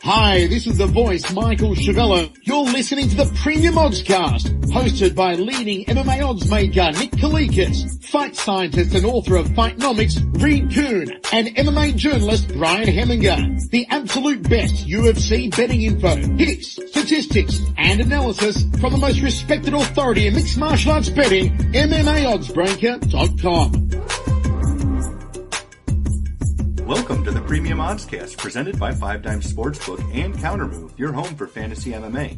Hi, this is the voice, Michael Chavello. You're listening to the Premium Oddscast, hosted by leading MMA odds maker Nick Kalikas, fight scientist and author of Fightnomics, Reed Kuhn, and MMA journalist Brian Heminger. The absolute best UFC betting info, picks, statistics, and analysis from the most respected authority in mixed martial arts betting, MMAoddsbreaker.com. Welcome to the Premium Oddscast, presented by 5 Dimes Sportsbook and Countermove, your home for fantasy MMA.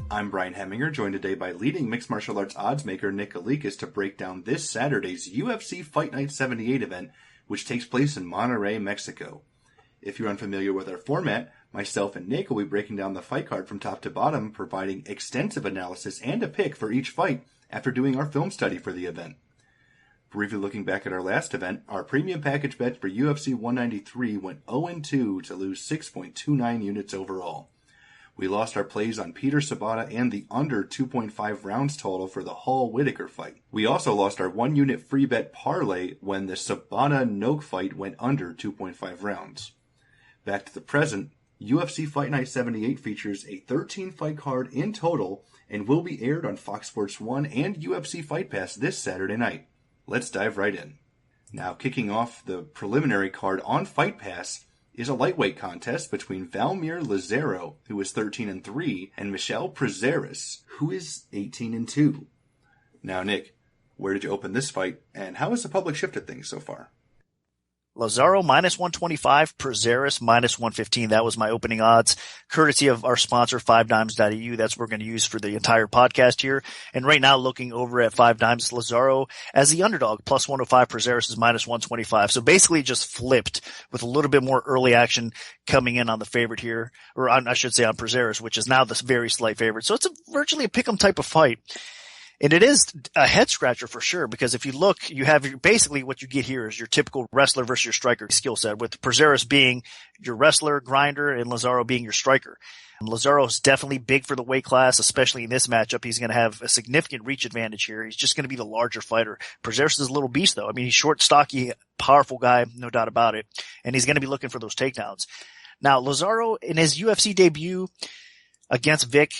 I'm Brian Heminger, joined today by leading mixed martial arts odds maker Nick Kalikas to break down this Saturday's UFC Fight Night 78 event, which takes place in Monterrey, Mexico. If you're unfamiliar with our format, myself and Nick will be breaking down the fight card from top to bottom, providing extensive analysis and a pick for each fight after doing our film study for the event. Briefly looking back at our last event, our premium package bet for UFC 193 went 0-2 to lose 6.29 units overall. We lost our plays on Peter Sabata and the under 2.5 rounds total for the Hall-Whitaker fight. We also lost our 1 unit free bet parlay when the Sabata-Noke fight went under 2.5 rounds. Back to the present, UFC Fight Night 78 features a 13 fight card in total and will be aired on Fox Sports 1 and UFC Fight Pass this Saturday night. Let's dive right in. Now, kicking off the preliminary card on Fight Pass is a lightweight contest between Valmir Lazaro, who is 13-3, and Michel Prazeres, who is 18-2. Now, Nick, where did you open this fight, and how has the public shifted things so far? Lazaro minus 125, Prazeres minus 115. That was my opening odds, courtesy of our sponsor, 5dimes.eu. That's what we're going to use for the entire podcast here. And right now, looking over at 5 Dimes, Lazaro as the underdog, plus 105, Prazeres is minus 125. So basically just flipped with a little bit more early action coming in on the favorite here, or I should say on Prazeres, which is now the very slight favorite. So it's virtually a pick'em type of fight. And it is a head scratcher for sure, because if you look, you have basically what you get here is your typical wrestler versus your striker skill set, with Prazeres being your wrestler, grinder, and Lazaro being your striker. And Lazaro is definitely big for the weight class, especially in this matchup. He's going to have a significant reach advantage here. He's just going to be the larger fighter. Prazeres is a little beast, though. I mean, he's short, stocky, powerful guy, no doubt about it. And he's going to be looking for those takedowns. Now, Lazaro, in his UFC debut against Vic,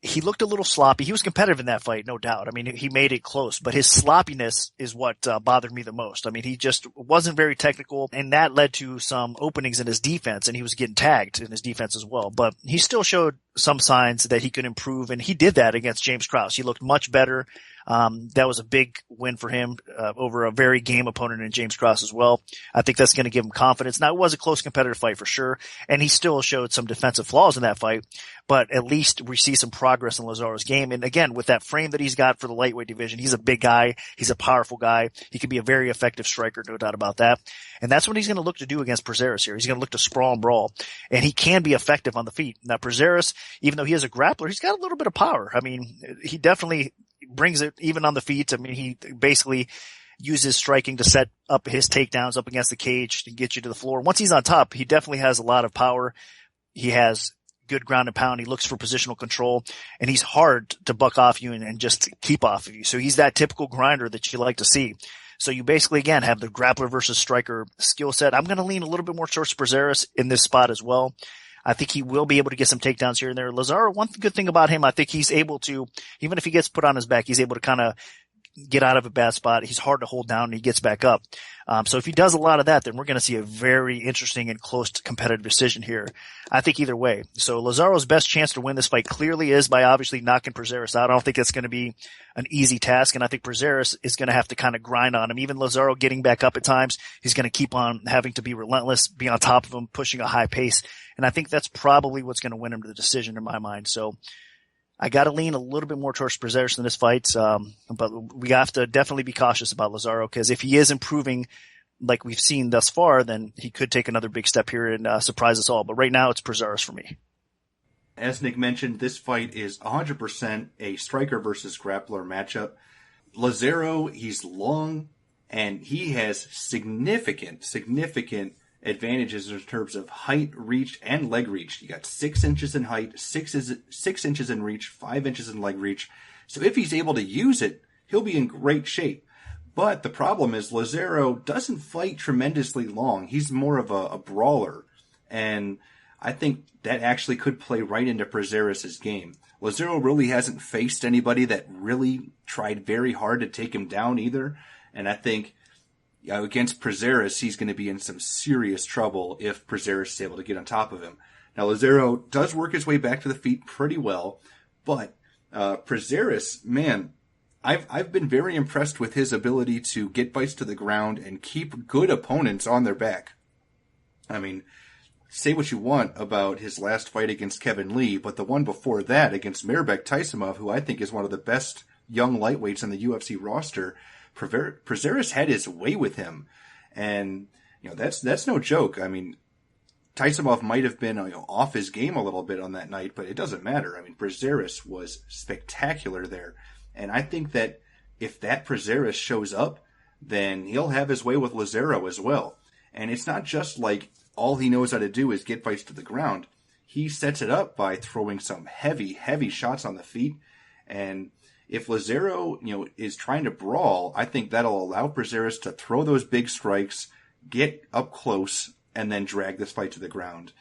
he looked a little sloppy. He was competitive in that fight, no doubt. I mean, he made it close, but his sloppiness is what bothered me the most. I mean, he just wasn't very technical, and that led to some openings in his defense, and he was getting tagged in his defense as well. But he still showed some signs that he could improve, and he did that against James Krause. He looked much better. That was a big win for him over a very game opponent in James Krause as well. I think that's going to give him confidence. Now, it was a close competitive fight for sure, and he still showed some defensive flaws in that fight, but at least we see some progress in Lazaro's game. And again, with that frame that he's got for the lightweight division, he's a big guy. He's a powerful guy. He can be a very effective striker, no doubt about that. And that's what he's going to look to do against Prazeres here. He's going to look to sprawl and brawl, and he can be effective on the feet. Now, Prazeres, even though he is a grappler, he's got a little bit of power. I mean, he definitely brings it even on the feet. I mean, he basically uses striking to set up his takedowns up against the cage to get you to the floor. Once he's on top, he definitely has a lot of power. He has good ground and pound. He looks for positional control, and he's hard to buck off you and just keep off of you. So he's that typical grinder that you like to see. So you basically, again, have the grappler versus striker skill set. I'm going to lean a little bit more towards Prazeres in this spot as well. I think he will be able to get some takedowns here and there. Lazaro, one good thing about him, I think he's able to, even if he gets put on his back, he's able to kind of get out of a bad spot. He's hard to hold down, and he gets back up. So if he does a lot of that, then we're going to see a very interesting and close competitive decision here. I think either way. So Lazaro's best chance to win this fight clearly is by obviously knocking Prazeres out. I don't think that's going to be an easy task, and I think Prazeres is going to have to kind of grind on him. Even Lazaro getting back up at times, he's going to keep on having to be relentless, be on top of him, pushing a high pace. And I think that's probably what's going to win him the decision in my mind. So I got to lean a little bit more towards Prazeres in this fight, but we have to definitely be cautious about Lazaro, because if he is improving like we've seen thus far, then he could take another big step here and surprise us all. But right now, it's Prazeres for me. As Nick mentioned, this fight is 100% a striker versus grappler matchup. Lazaro, he's long, and he has significant advantages in terms of height, reach, and leg reach. You got 6 inches in height, 6 inches in reach, 5 inches in leg reach. So if he's able to use it, he'll be in great shape. But the problem is Lazaro doesn't fight tremendously long. He's more of a brawler. And I think that actually could play right into Prazeres' game. Lazaro really hasn't faced anybody that really tried very hard to take him down either. And I think against Prazeres, he's going to be in some serious trouble if Prazeres is able to get on top of him. Now, Lazaro does work his way back to the feet pretty well, but Prazeres, man, I've been very impressed with his ability to get fights to the ground and keep good opponents on their back. I mean, say what you want about his last fight against Kevin Lee, but the one before that against Mirbek Taisimov, who I think is one of the best young lightweights on the UFC roster, Prazeres had his way with him. And, that's no joke. I mean, Taisimov might have been off his game a little bit on that night, but it doesn't matter. I mean, Prazeres was spectacular there. And I think that if that Prazeres shows up, then he'll have his way with Lazaro as well. And it's not just like all he knows how to do is get fights to the ground. He sets it up by throwing some heavy, heavy shots on the feet. And if Lazaro, is trying to brawl, I think that'll allow Prazeres to throw those big strikes, get up close, and then drag this fight to the ground.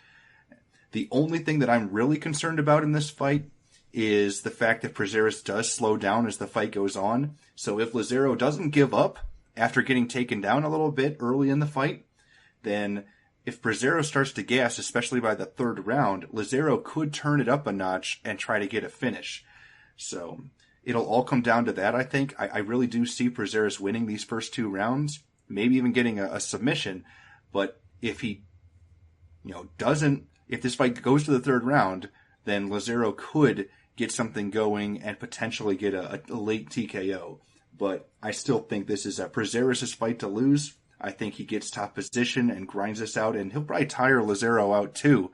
The only thing that I'm really concerned about in this fight is the fact that Prazeres does slow down as the fight goes on. So if Lazaro doesn't give up after getting taken down a little bit early in the fight, then if Prazeres starts to gas, especially by the third round, Lazaro could turn it up a notch and try to get a finish. So it'll all come down to that, I think. I really do see Prazeres winning these first 2 rounds, maybe even getting a submission. But if he, if this fight goes to the third round, then Lazaro could get something going and potentially get a late TKO. But I still think this is a Prazeres' fight to lose. I think he gets top position and grinds this out, and he'll probably tire Lazaro out too,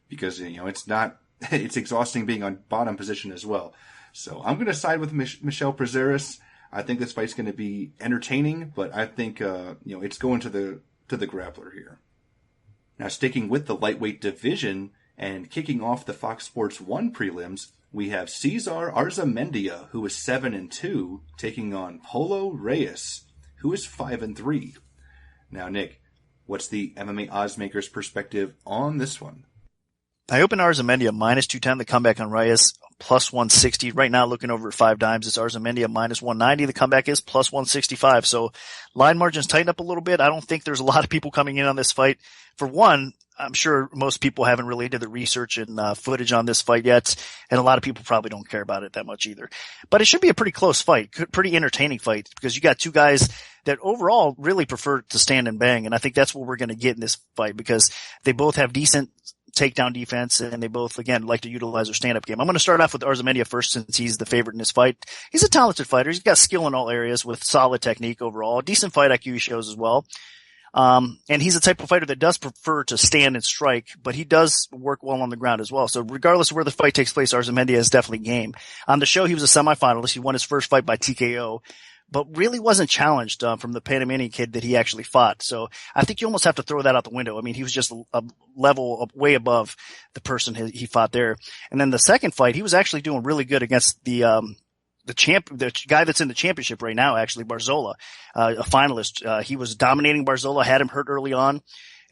because, it's exhausting being on bottom position as well. So I'm going to side with Michel Prazeres. I think this fight's going to be entertaining, but I think, it's going to the grappler here. Now, sticking with the lightweight division and kicking off the Fox Sports 1 prelims, we have Cesar Arzamendia, who is 7-2, taking on Polo Reyes, who is 5-3. Now, Nick, what's the MMA Oddsmaker's perspective on this one? I opened Arzamendia -210, the comeback on Reyes, +160. Right now, looking over at 5 dimes, it's Arzamendia -190. The comeback is +165. So line margins tighten up a little bit. I don't think there's a lot of people coming in on this fight. For one, I'm sure most people haven't really did the research and footage on this fight yet, and a lot of people probably don't care about it that much either. But it should be a pretty close fight, pretty entertaining fight, because you got 2 guys that overall really prefer to stand and bang, and I think that's what we're going to get in this fight, because they both have decent takedown defense, and they both, again, like to utilize their stand-up game. I'm going to start off with Arzamendia first, since he's the favorite in this fight. He's a talented fighter. He's got skill in all areas with solid technique overall. Decent fight IQ shows as well. And he's the type of fighter that does prefer to stand and strike, but he does work well on the ground as well. So regardless of where the fight takes place, Arzamendia is definitely game. On the show, he was a semifinalist. He won his first fight by TKO, but really wasn't challenged from the Panamanian kid that he actually fought. So I think you almost have to throw that out the window. I mean, he was just a level way above the person he fought there. And then the second fight, he was actually doing really good against the guy that's in the championship right now, actually, Barzola, a finalist. He was dominating Barzola, had him hurt early on,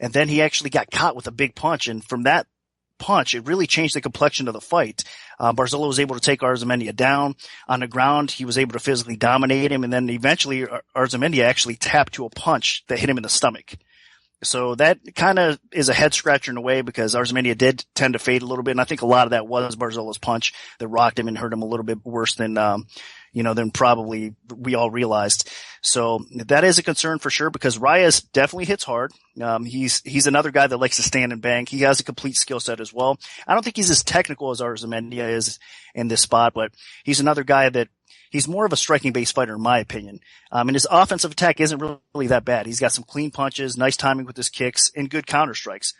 and then he actually got caught with a big punch. And from that punch, it really changed the complexion of the fight. Barzola was able to take Arzamendia down on the ground. He was able to physically dominate him. And then eventually Arzamendia actually tapped to a punch that hit him in the stomach. So that kind of is a head scratcher in a way, because Arzamendia did tend to fade a little bit. And I think a lot of that was Barzola's punch that rocked him and hurt him a little bit worse than probably we all realized. So that is a concern for sure, because Reyes definitely hits hard. He's another guy that likes to stand and bang. He has a complete skill set as well. I don't think he's as technical as Arzamendia is in this spot, but he's another guy that he's more of a striking-based fighter, in my opinion. And his offensive attack isn't really that bad. He's got some clean punches, nice timing with his kicks, and good counter strikes.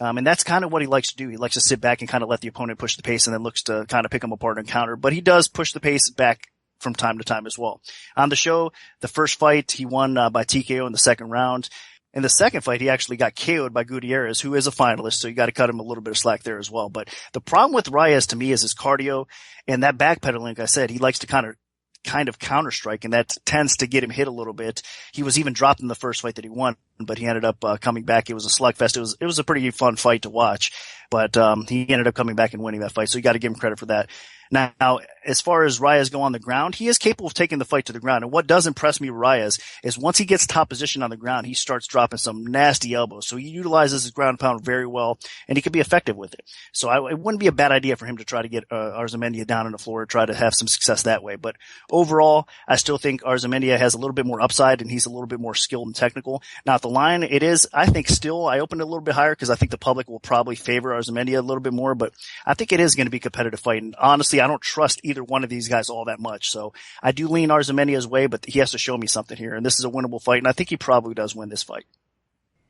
And that's kind of what he likes to do. He likes to sit back and kind of let the opponent push the pace, and then looks to kind of pick him apart and counter. But he does push the pace back from time to time as well. On the show, the first fight, he won by TKO in the second round. In the second fight, he actually got KO'd by Gutierrez, who is a finalist, so you got to cut him a little bit of slack there as well. But the problem with Reyes to me is his cardio and that backpedaling. Like I said, he likes to kind of counter strike, and that tends to get him hit a little bit. He was even dropped in the first fight that he won, but he ended up coming back. It was a slugfest. It was a pretty fun fight to watch. but he ended up coming back and winning that fight. So you got to give him credit for that. Now, as far as Reyes go on the ground, he is capable of taking the fight to the ground. And what does impress me with Reyes is once he gets top position on the ground, he starts dropping some nasty elbows. So he utilizes his ground pound very well, and he can be effective with it. So it wouldn't be a bad idea for him to try to get Arzamendia down on the floor and try to have some success that way. But overall, I still think Arzamendia has a little bit more upside, and he's a little bit more skilled and technical. Now, at the line, it is, I think, still, I opened it a little bit higher because I think the public will probably favor Arzamendia a little bit more, but I think it is going to be a competitive fight. And honestly, I don't trust either one of these guys all that much. So I do lean Arzamendia's way, but he has to show me something here. And this is a winnable fight. And I think he probably does win this fight.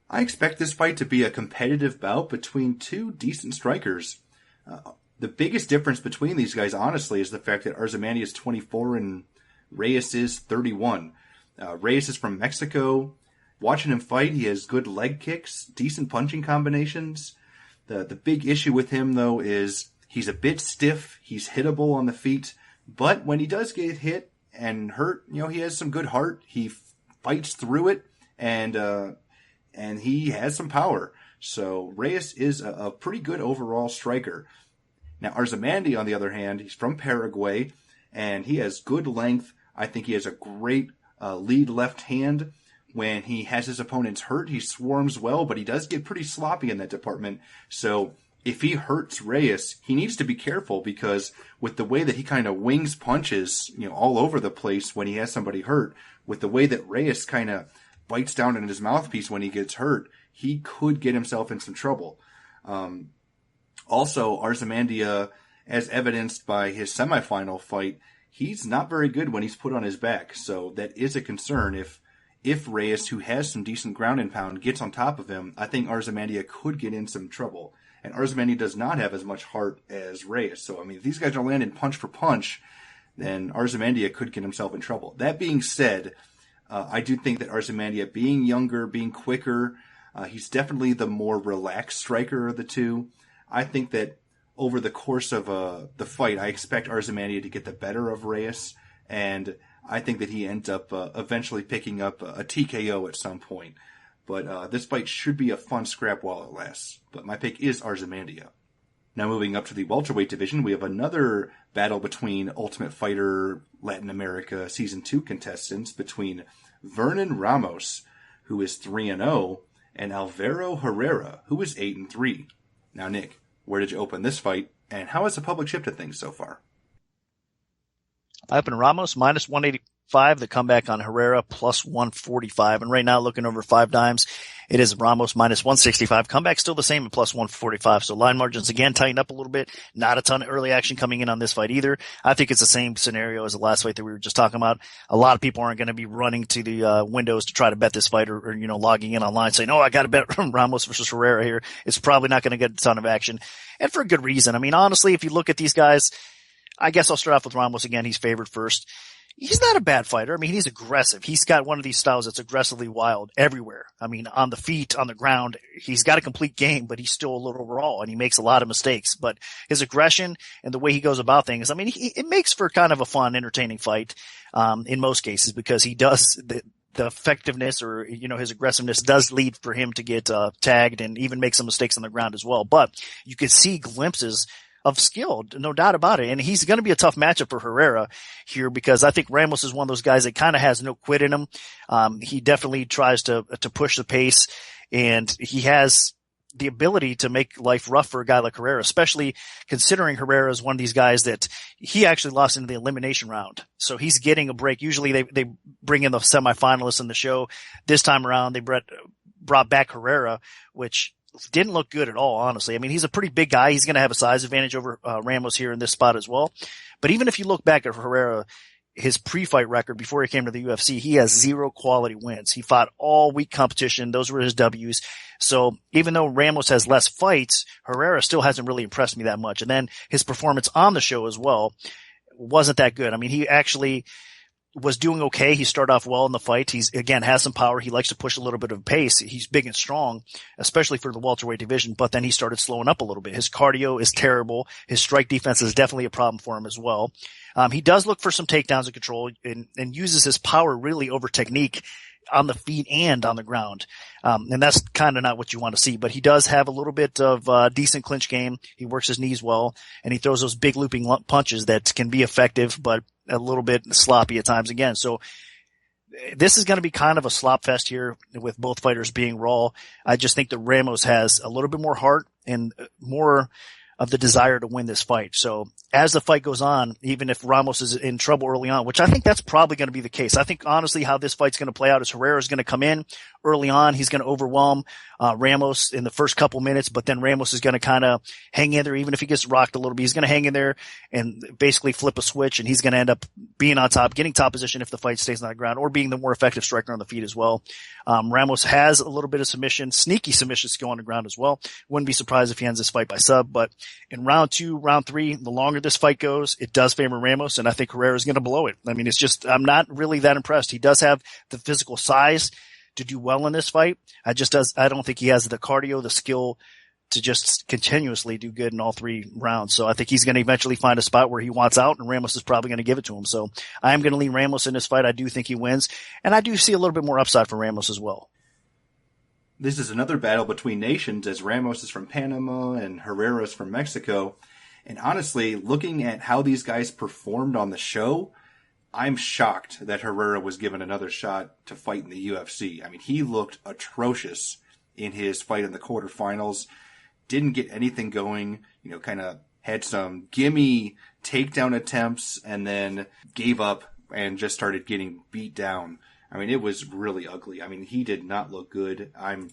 I expect this fight to be a competitive bout between two decent strikers. The biggest difference between these guys, honestly, is the fact that Arzamendia is 24 and Reyes is 31. Reyes is from Mexico. Watching him fight, he has good leg kicks, decent punching combinations. The big issue with him, though, is he's a bit stiff. He's hittable on the feet. But when he does get hit and hurt, he has some good heart. He fights through it, and he has some power. So Reyes is a pretty good overall striker. Now, Arzamendia, on the other hand, he's from Paraguay, and he has good length. I think he has a great lead left hand. When he has his opponents hurt, he swarms well, but he does get pretty sloppy in that department. So if he hurts Reyes, he needs to be careful, because with the way that he kind of wings punches, all over the place when he has somebody hurt, with the way that Reyes kind of bites down in his mouthpiece when he gets hurt, he could get himself in some trouble. Also, Arzamendia, as evidenced by his semifinal fight, he's not very good when he's put on his back. So that is a concern. If Reyes, who has some decent ground and pound, gets on top of him, I think Arzamendia could get in some trouble. And Arzamendia does not have as much heart as Reyes. So, if these guys are landing punch for punch, then Arzamendia could get himself in trouble. That being said, I do think that Arzamendia, being younger, being quicker, he's definitely the more relaxed striker of the two. I think that over the course of the fight, I expect Arzamendia to get the better of Reyes, and I think that he ends up eventually picking up a TKO at some point. But this fight should be a fun scrap while it lasts. But my pick is Arzamendia. Now moving up to the welterweight division, we have another battle between Ultimate Fighter Latin America Season 2 contestants, between Vernon Ramos, who is 3-0, and Alvaro Herrera, who is 8-3. Now, Nick, where did you open this fight, and how has the public shifted things so far? I opened Ramos minus 185, the comeback on Herrera plus 145. And right now, looking over 5 dimes, it is Ramos minus 165. Comeback still the same at plus 145. So line margins again tightened up a little bit. Not a ton of early action coming in on this fight either. I think it's the same scenario as the last fight that we were just talking about. A lot of people aren't going to be running to the windows to try to bet this fight, or logging in online saying, "Oh, I got to bet Ramos versus Herrera here." It's probably not going to get a ton of action, and for a good reason. Honestly, if you look at these guys, I guess I'll start off with Ramos again. He's favored first. He's not a bad fighter. He's aggressive. He's got one of these styles that's aggressively wild everywhere. On the feet, on the ground, he's got a complete game, but he's still a little raw, and he makes a lot of mistakes. But his aggression and the way he goes about things, it makes for kind of a fun, entertaining fight, in most cases, because he does the effectiveness, or, his aggressiveness does lead for him to get, tagged and even make some mistakes on the ground as well. But you can see glimpses of skill, no doubt about it. And he's going to be a tough matchup for Herrera here, because I think Ramos is one of those guys that kind of has no quit in him. He definitely tries to push the pace, and he has the ability to make life rough for a guy like Herrera, especially considering Herrera is one of these guys that he actually lost in the elimination round. So he's getting a break. Usually they bring in the semifinalists in the show. This time around, they brought back Herrera, which didn't look good at all, honestly. He's a pretty big guy. He's going to have a size advantage over Ramos here in this spot as well. But even if you look back at Herrera, his pre-fight record before he came to the UFC, he has 0 quality wins. He fought all weak competition. Those were his W's. So even though Ramos has less fights, Herrera still hasn't really impressed me that much. And then his performance on the show as well wasn't that good. He actually was doing okay. He started off well in the fight. He's, again, has some power. He likes to push a little bit of pace. He's big and strong, especially for the welterweight division, but then he started slowing up a little bit. His cardio is terrible. His strike defense is definitely a problem for him as well. He does look for some takedowns and control, and uses his power really over technique on the feet and on the ground. And that's kind of not what you want to see, but he does have a little bit of decent clinch game. He works his knees well, and he throws those big looping punches that can be effective, but a little bit sloppy at times again. So this is going to be kind of a slop fest here with both fighters being raw. I just think that Ramos has a little bit more heart and more of the desire to win this fight. So as the fight goes on, even if Ramos is in trouble early on, which I think that's probably going to be the case. I think honestly how this fight's going to play out is Herrera is going to come in early on. He's going to overwhelm Ramos in the first couple minutes, but then Ramos is going to kind of hang in there. Even if he gets rocked a little bit, he's going to hang in there and basically flip a switch, and he's going to end up being on top, getting top position if the fight stays on the ground, or being the more effective striker on the feet as well. Ramos has a little bit of submission, sneaky submissions to go on the ground as well. Wouldn't be surprised if he ends this fight by sub, but in round 2, round 3, the longer this fight goes, it does favor Ramos, and I think Herrera is going to blow it. I mean, it's just, I'm not really that impressed. He does have the physical size to do well in this fight. I don't think he has the cardio, the skill to just continuously do good in all 3 rounds. So I think he's going to eventually find a spot where he wants out, and Ramos is probably going to give it to him. So I am going to lean Ramos in this fight. I do think he wins, and I do see a little bit more upside for Ramos as well. This is another battle between nations, as Ramos is from Panama and Herrera is from Mexico. And honestly, looking at how these guys performed on the show, I'm shocked that Herrera was given another shot to fight in the UFC. I mean, he looked atrocious in his fight in the quarterfinals. Didn't get anything going, kind of had some gimme takedown attempts and then gave up and just started getting beat down. I mean, it was really ugly. I mean, he did not look good. I'm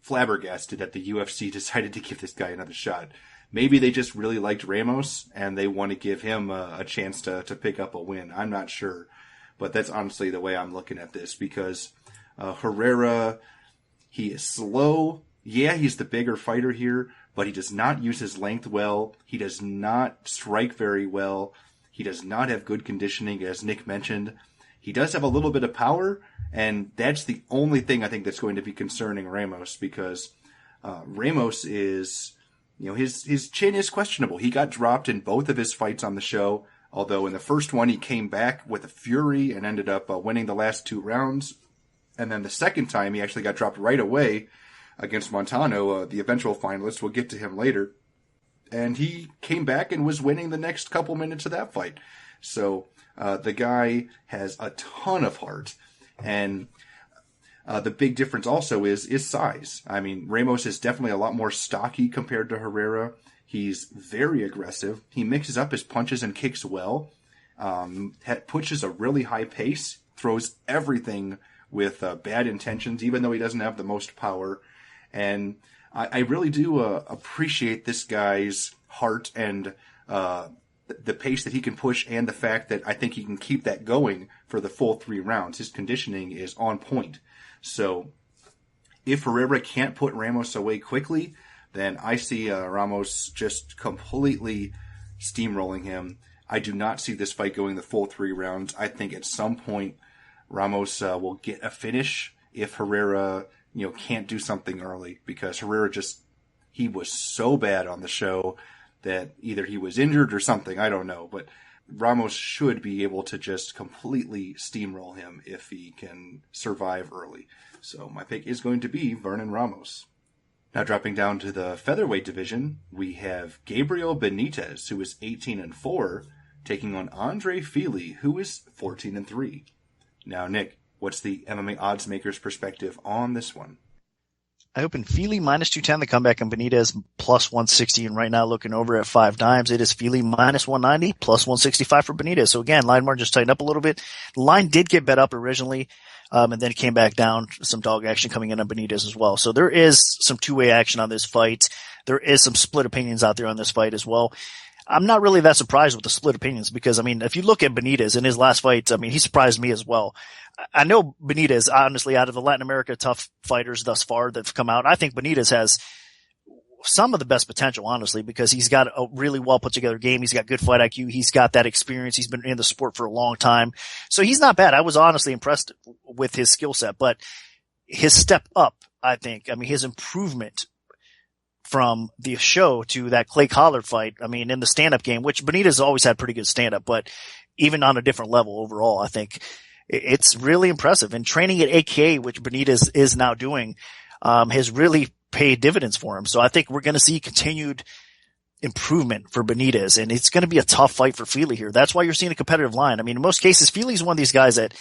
flabbergasted that the UFC decided to give this guy another shot. Maybe they just really liked Ramos and they want to give him a chance to pick up a win. I'm not sure. But that's honestly the way I'm looking at this, because Herrera, he is slow. Yeah, he's the bigger fighter here, but he does not use his length well. He does not strike very well. He does not have good conditioning, as Nick mentioned. He does have a little bit of power, and that's the only thing I think that's going to be concerning Ramos, because Ramos is, his chin is questionable. He got dropped in both of his fights on the show, although in the first one he came back with a fury and ended up winning the last 2 rounds. And then the second time he actually got dropped right away against Montano, the eventual finalist. We'll get to him later. And he came back and was winning the next couple minutes of that fight. So the guy has a ton of heart. And the big difference also is size. I mean, Ramos is definitely a lot more stocky compared to Herrera. He's very aggressive. He mixes up his punches and kicks well. Pushes a really high pace. Throws everything with bad intentions, even though he doesn't have the most power. And I really do appreciate this guy's heart and the pace that he can push, and the fact that I think he can keep that going for the full 3 rounds. His conditioning is on point. So if Herrera can't put Ramos away quickly, then I see Ramos just completely steamrolling him. I do not see this fight going the full 3 rounds. I think at some point Ramos will get a finish if Herrera can't do something early, because Herrera he was so bad on the show that either he was injured or something, I don't know, but Ramos should be able to just completely steamroll him if he can survive early. So my pick is going to be Vernon Ramos. Now dropping down to the featherweight division, we have Gabriel Benitez, who is 18-4, taking on Andre Fili, who is 14-3. Now, Nick, what's the MMA odds maker's perspective on this one? I opened Fili minus 210, the comeback, and Benitez plus 160. And right now, looking over at 5 dimes, it is Fili minus 190, plus 165 for Benitez. So again, line margin just tightened up a little bit. The line did get bet up originally, and then it came back down. Some dog action coming in on Benitez as well. So there is some 2-way action on this fight. There is some split opinions out there on this fight as well. I'm not really that surprised with the split opinions, because, I mean, if you look at Benitez in his last fight, I mean, he surprised me as well. I know Benitez, honestly, out of the Latin America tough fighters thus far that have come out, I think Benitez has some of the best potential, honestly, because he's got a really well put together game. He's got good fight IQ. He's got that experience. He's been in the sport for a long time. So he's not bad. I was honestly impressed with his skill set, but his step up, I think, I mean, his improvement from the show to that Clay Collard fight, I mean, in the stand-up game, which Benitez always had pretty good stand-up, but even on a different level overall, I think it's really impressive. And training at AKA, which Benitez is now doing, has really paid dividends for him. So I think we're going to see continued improvement for Benitez, and it's going to be a tough fight for Fili here. That's why you're seeing a competitive line. I mean, in most cases, Fili's one of these guys that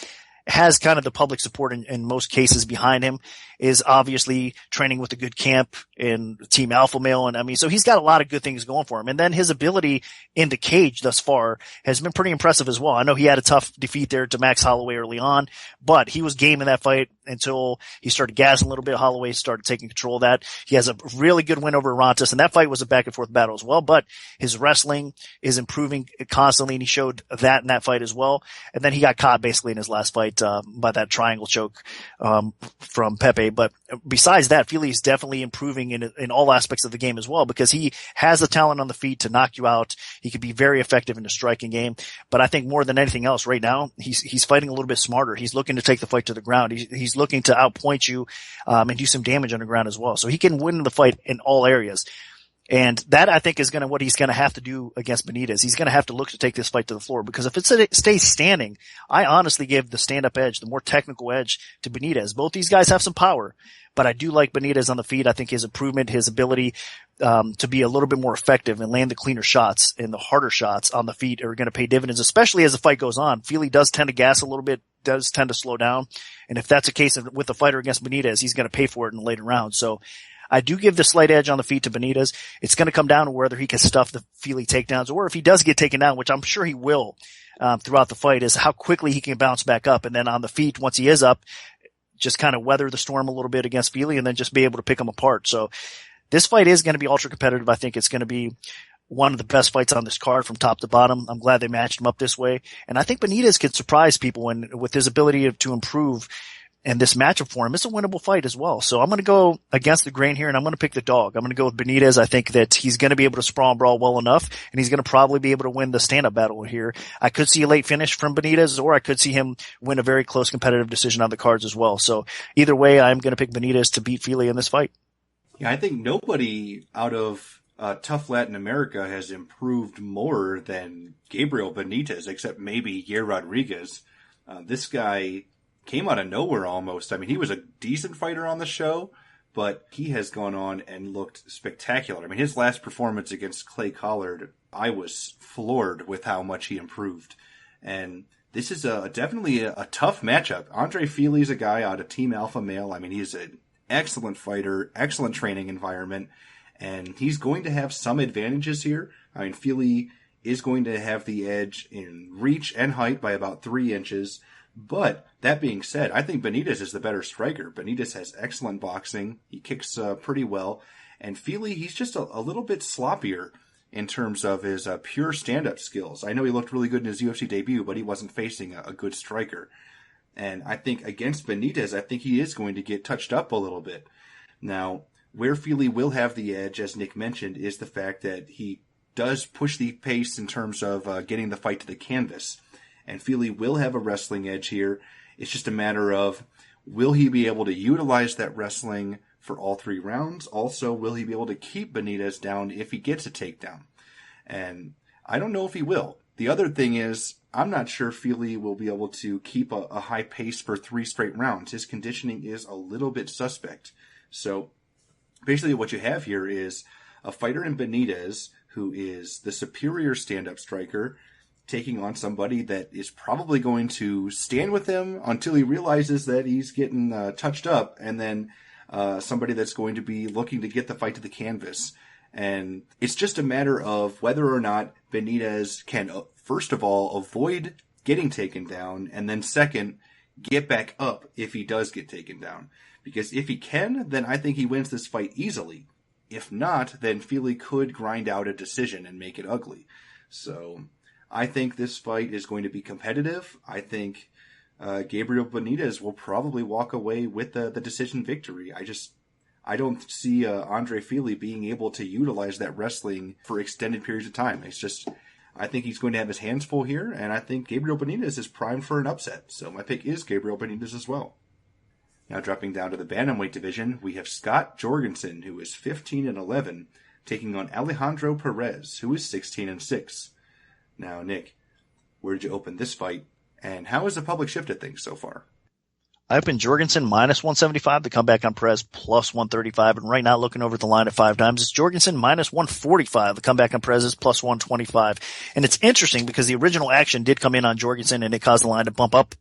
has kind of the public support in most cases behind him, is obviously training with a good camp in Team Alpha Male. And I mean, so he's got a lot of good things going for him. And then his ability in the cage thus far has been pretty impressive as well. I know he had a tough defeat there to Max Holloway early on, but he was game in that fight until he started gassing a little bit. Holloway started taking control of that. He has a really good win over Rontas, and that fight was a back and forth battle as well, but his wrestling is improving constantly, and he showed that in that fight as well. And then he got caught basically in his last fight, by that triangle choke, from Pepe. But besides that, Fili's definitely improving in all aspects of the game as well, because he has the talent on the feet to knock you out. He could be very effective in the striking game. But I think more than anything else right now, he's fighting a little bit smarter. He's looking to take the fight to the ground. He's looking to outpoint you, and do some damage on the ground as well. So he can win the fight in all areas. And that, I think, is what he's going to have to do against Benitez. He's going to have to look to take this fight to the floor, because if it stays standing, I honestly give the stand-up edge, the more technical edge, to Benitez. Both these guys have some power, but I do like Benitez on the feet. I think his improvement, his ability to be a little bit more effective and land the cleaner shots and the harder shots on the feet are going to pay dividends, especially as the fight goes on. Fili does tend to gas a little bit, does tend to slow down. And if that's a case with the fighter against Benitez, he's going to pay for it in the later rounds. So I do give the slight edge on the feet to Benitez. It's going to come down to whether he can stuff the Fili takedowns, or if he does get taken down, which I'm sure he will throughout the fight, is how quickly he can bounce back up. And then on the feet, once he is up, just kind of weather the storm a little bit against Fili and then just be able to pick him apart. So this fight is going to be ultra competitive. I think it's going to be one of the best fights on this card from top to bottom. I'm glad they matched him up this way. And I think Benitez could surprise people with his ability to improve. And this matchup for him, it's a winnable fight as well. So I'm going to go against the grain here, and I'm going to pick the dog. I'm going to go with Benitez. I think that he's going to be able to sprawl and brawl well enough, and he's going to probably be able to win the stand-up battle here. I could see a late finish from Benitez, or I could see him win a very close competitive decision on the cards as well. So either way, I'm going to pick Benitez to beat Fili in this fight. Yeah, I think nobody out of tough Latin America has improved more than Gabriel Benitez, except maybe Yair Rodriguez. This guy came out of nowhere almost. I mean, he was a decent fighter on the show, but he has gone on and looked spectacular. I mean, his last performance against Clay Collard, I was floored with how much he improved. And this is definitely a tough matchup. Andre Fili's a guy out of Team Alpha Male. I mean, he's an excellent fighter, excellent training environment, and he's going to have some advantages here. I mean, Fili is going to have the edge in reach and height by about 3 inches. But that being said, I think Benitez is the better striker. Benitez has excellent boxing. He kicks pretty well. And Fili, he's just a little bit sloppier in terms of his pure stand-up skills. I know he looked really good in his UFC debut, but he wasn't facing a good striker. And I think against Benitez, I think he is going to get touched up a little bit. Now, where Fili will have the edge, as Nick mentioned, is the fact that he does push the pace in terms of getting the fight to the canvas. And Fili will have a wrestling edge here. It's just a matter of, will he be able to utilize that wrestling for all 3 rounds? Also, will he be able to keep Benitez down if he gets a takedown? And I don't know if he will. The other thing is, I'm not sure Fili will be able to keep a high pace for 3 straight rounds. His conditioning is a little bit suspect. So basically what you have here is a fighter in Benitez who is the superior stand-up striker, taking on somebody that is probably going to stand with him until he realizes that he's getting touched up, and then somebody that's going to be looking to get the fight to the canvas. And it's just a matter of whether or not Benitez can, first of all, avoid getting taken down, and then second, get back up if he does get taken down. Because if he can, then I think he wins this fight easily. If not, then Fili could grind out a decision and make it ugly. So I think this fight is going to be competitive. I think Gabriel Benitez will probably walk away with the decision victory. I don't see Andre Fili being able to utilize that wrestling for extended periods of time. I think he's going to have his hands full here, and I think Gabriel Benitez is primed for an upset. So my pick is Gabriel Benitez as well. Now dropping down to the bantamweight division, we have Scott Jorgensen, who is 15-11, taking on Alejandro Perez, who is 16-6. Now, Nick, where did you open this fight? And how has the public shifted things so far? I've been Jorgensen minus 175, the comeback on Perez plus 135. And right now, looking over the line at 5 times, it's Jorgensen minus 145, the comeback on Perez is plus 125. And it's interesting because the original action did come in on Jorgensen and it caused the line to bump up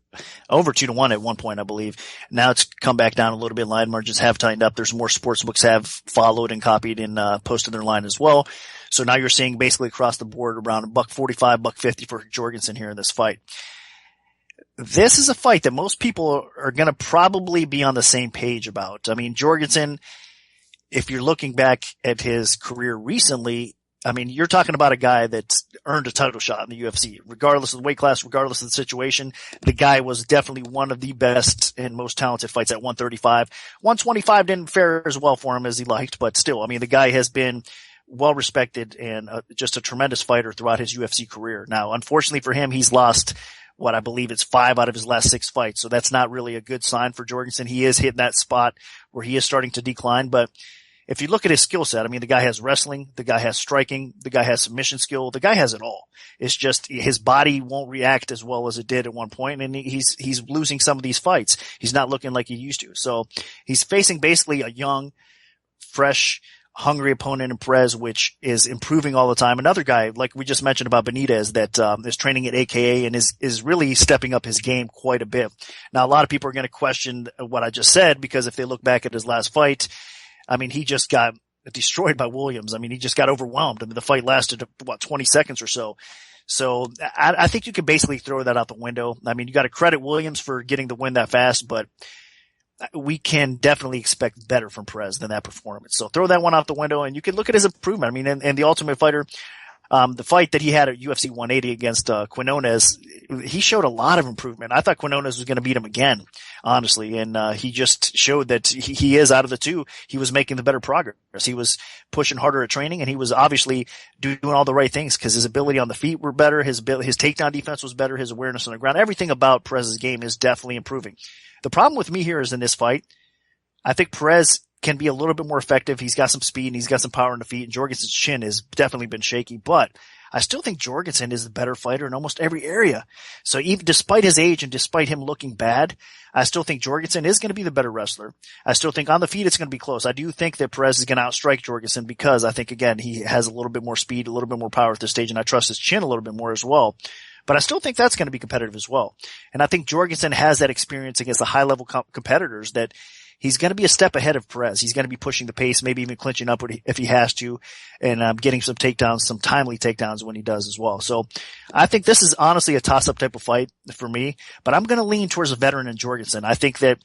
over 2-1 at one point, I believe. Now it's come back down a little bit. Line margins have tightened up. There's more sportsbooks have followed and copied and posted their line as well. So now you're seeing basically across the board around $1.45, $1.50 for Jorgensen here in this fight. This is a fight that most people are going to probably be on the same page about. I mean, Jorgensen, if you're looking back at his career recently, I mean, you're talking about a guy that's earned a title shot in the UFC, regardless of the weight class, regardless of the situation. The guy was definitely one of the best and most talented fights at 135. 125 didn't fare as well for him as he liked, but still, I mean, the guy has been well respected and just a tremendous fighter throughout his UFC career. Now, unfortunately for him, he's lost what I believe it's 5 out of his last 6 fights. So that's not really a good sign for Jorgensen. He is hitting that spot where he is starting to decline. But if you look at his skill set, I mean, the guy has wrestling, the guy has striking, the guy has submission skill, the guy has it all. It's just his body won't react as well as it did at one point, and he's losing some of these fights. He's not looking like he used to. So he's facing basically a young, fresh, hungry opponent in Perez, which is improving all the time. Another guy, like we just mentioned about Benitez, that is training at AKA and is really stepping up his game quite a bit. Now, a lot of people are going to question what I just said because if they look back at his last fight, I mean, he just got destroyed by Williams. I mean, he just got overwhelmed. I mean, the fight lasted, 20 seconds or so. So I think you can basically throw that out the window. I mean, you got to credit Williams for getting the win that fast, but we can definitely expect better from Perez than that performance. So throw that one out the window and you can look at his improvement. I mean, and the Ultimate Fighter, the fight that he had at UFC 180 against Quinones, he showed a lot of improvement. I thought Quinones was going to beat him again, honestly, and he just showed that he is out of the two. He was making the better progress. He was pushing harder at training, and he was obviously doing all the right things because his ability on the feet were better, his takedown defense was better, his awareness on the ground. Everything about Perez's game is definitely improving. The problem with me here is in this fight, I think Perez can be a little bit more effective. He's got some speed and he's got some power on the feet, and Jorgensen's chin has definitely been shaky, but I still think Jorgensen is the better fighter in almost every area. So even despite his age and despite him looking bad, I still think Jorgensen is going to be the better wrestler. I still think on the feet it's going to be close. I do think that Perez is going to outstrike Jorgensen because I think, again, he has a little bit more speed, a little bit more power at this stage, and I trust his chin a little bit more as well. But I still think that's going to be competitive as well. And I think Jorgensen has that experience against the high-level competitors that he's going to be a step ahead of Perez. He's going to be pushing the pace, maybe even clinching up if he has to, and getting some takedowns, some timely takedowns when he does as well. So I think this is honestly a toss-up type of fight for me, but I'm going to lean towards a veteran in Jorgensen. I think that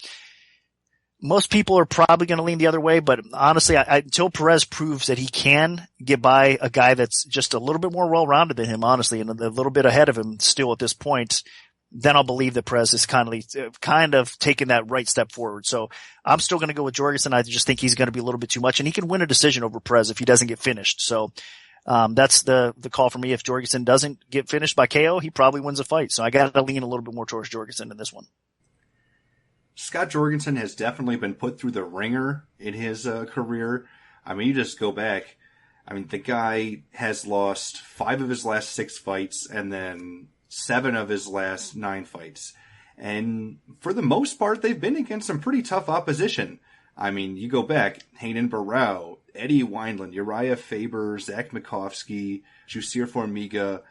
most people are probably going to lean the other way, but honestly, until Perez proves that he can get by a guy that's just a little bit more well-rounded than him, honestly, and a little bit ahead of him still at this point, then I'll believe that Perez is kind of taking that right step forward. So I'm still going to go with Jorgensen. I just think he's going to be a little bit too much, and he can win a decision over Perez if he doesn't get finished. So that's the call for me. If Jorgensen doesn't get finished by KO, he probably wins a fight. So I got to lean a little bit more towards Jorgensen in this one. Scott Jorgensen has definitely been put through the ringer in his career. I mean, you just go back. I mean, the guy has lost 5 of his last 6 fights and then 7 of his last 9 fights. And for the most part, they've been against some pretty tough opposition. I mean, you go back, Hayden Barao, Eddie Wineland, Uriah Faber, Zach Mikowski, Jusir Formiga,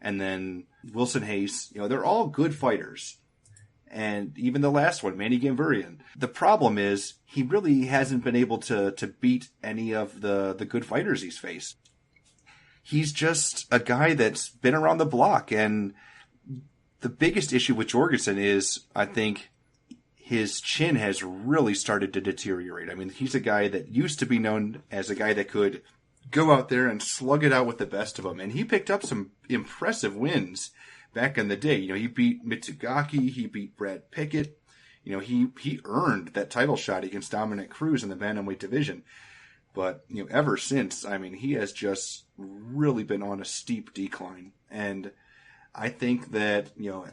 and then Wilson Hayes. You know, they're all good fighters. And even the last one, Manny Gamburian. The problem is he really hasn't been able to beat any of the good fighters he's faced. He's just a guy that's been around the block. And the biggest issue with Jorgensen is, I think, his chin has really started to deteriorate. I mean, he's a guy that used to be known as a guy that could go out there and slug it out with the best of them. And he picked up some impressive wins back in the day. You know, he beat Mitsugaki, he beat Brad Pickett. You know, he earned that title shot against Dominic Cruz in the bantamweight division. But, you know, ever since, I mean, he has just really been on a steep decline. And I think that, you know,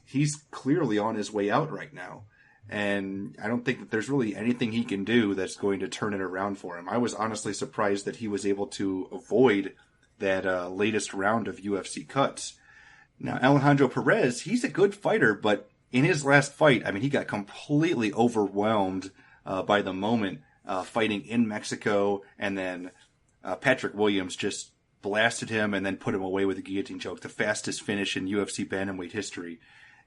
he's clearly on his way out right now. And I don't think that there's really anything he can do that's going to turn it around for him. I was honestly surprised that he was able to avoid that latest round of UFC cuts. Now, Alejandro Perez, he's a good fighter, but in his last fight, I mean, he got completely overwhelmed by the moment fighting in Mexico, and then Patrick Williams just blasted him and then put him away with a guillotine choke, the fastest finish in UFC bantamweight history.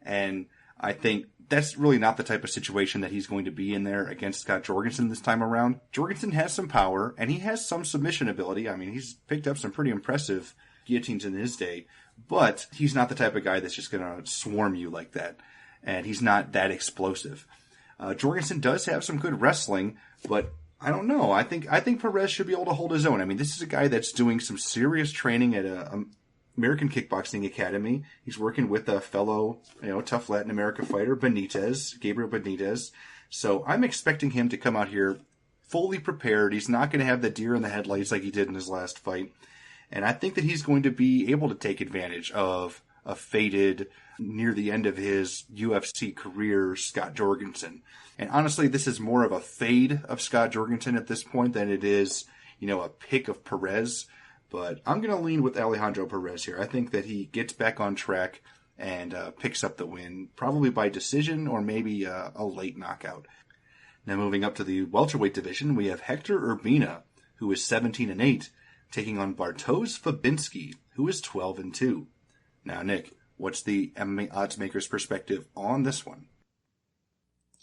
And I think that's really not the type of situation that he's going to be in there against Scott Jorgensen this time around. Jorgensen has some power, and he has some submission ability. I mean, he's picked up some pretty impressive guillotines in his day, but he's not the type of guy that's just going to swarm you like that. And he's not that explosive. Jorgensen does have some good wrestling, but I don't know. I think Perez should be able to hold his own. I mean, this is a guy that's doing some serious training at a American Kickboxing Academy. He's working with a fellow, tough Latin America fighter, Gabriel Benitez. So I'm expecting him to come out here fully prepared. He's not going to have the deer in the headlights like he did in his last fight. And I think that he's going to be able to take advantage of a faded, near the end of his UFC career, Scott Jorgensen. And honestly, this is more of a fade of Scott Jorgensen at this point than it is, a pick of Perez. But I'm going to lean with Alejandro Perez here. I think that he gets back on track and picks up the win, probably by decision or maybe a late knockout. Now moving up to the welterweight division, we have Hector Urbina, who is 17-8, taking on Bartosz Fabinski, who is 12-2. Now, Nick, what's the MMA odds maker's perspective on this one?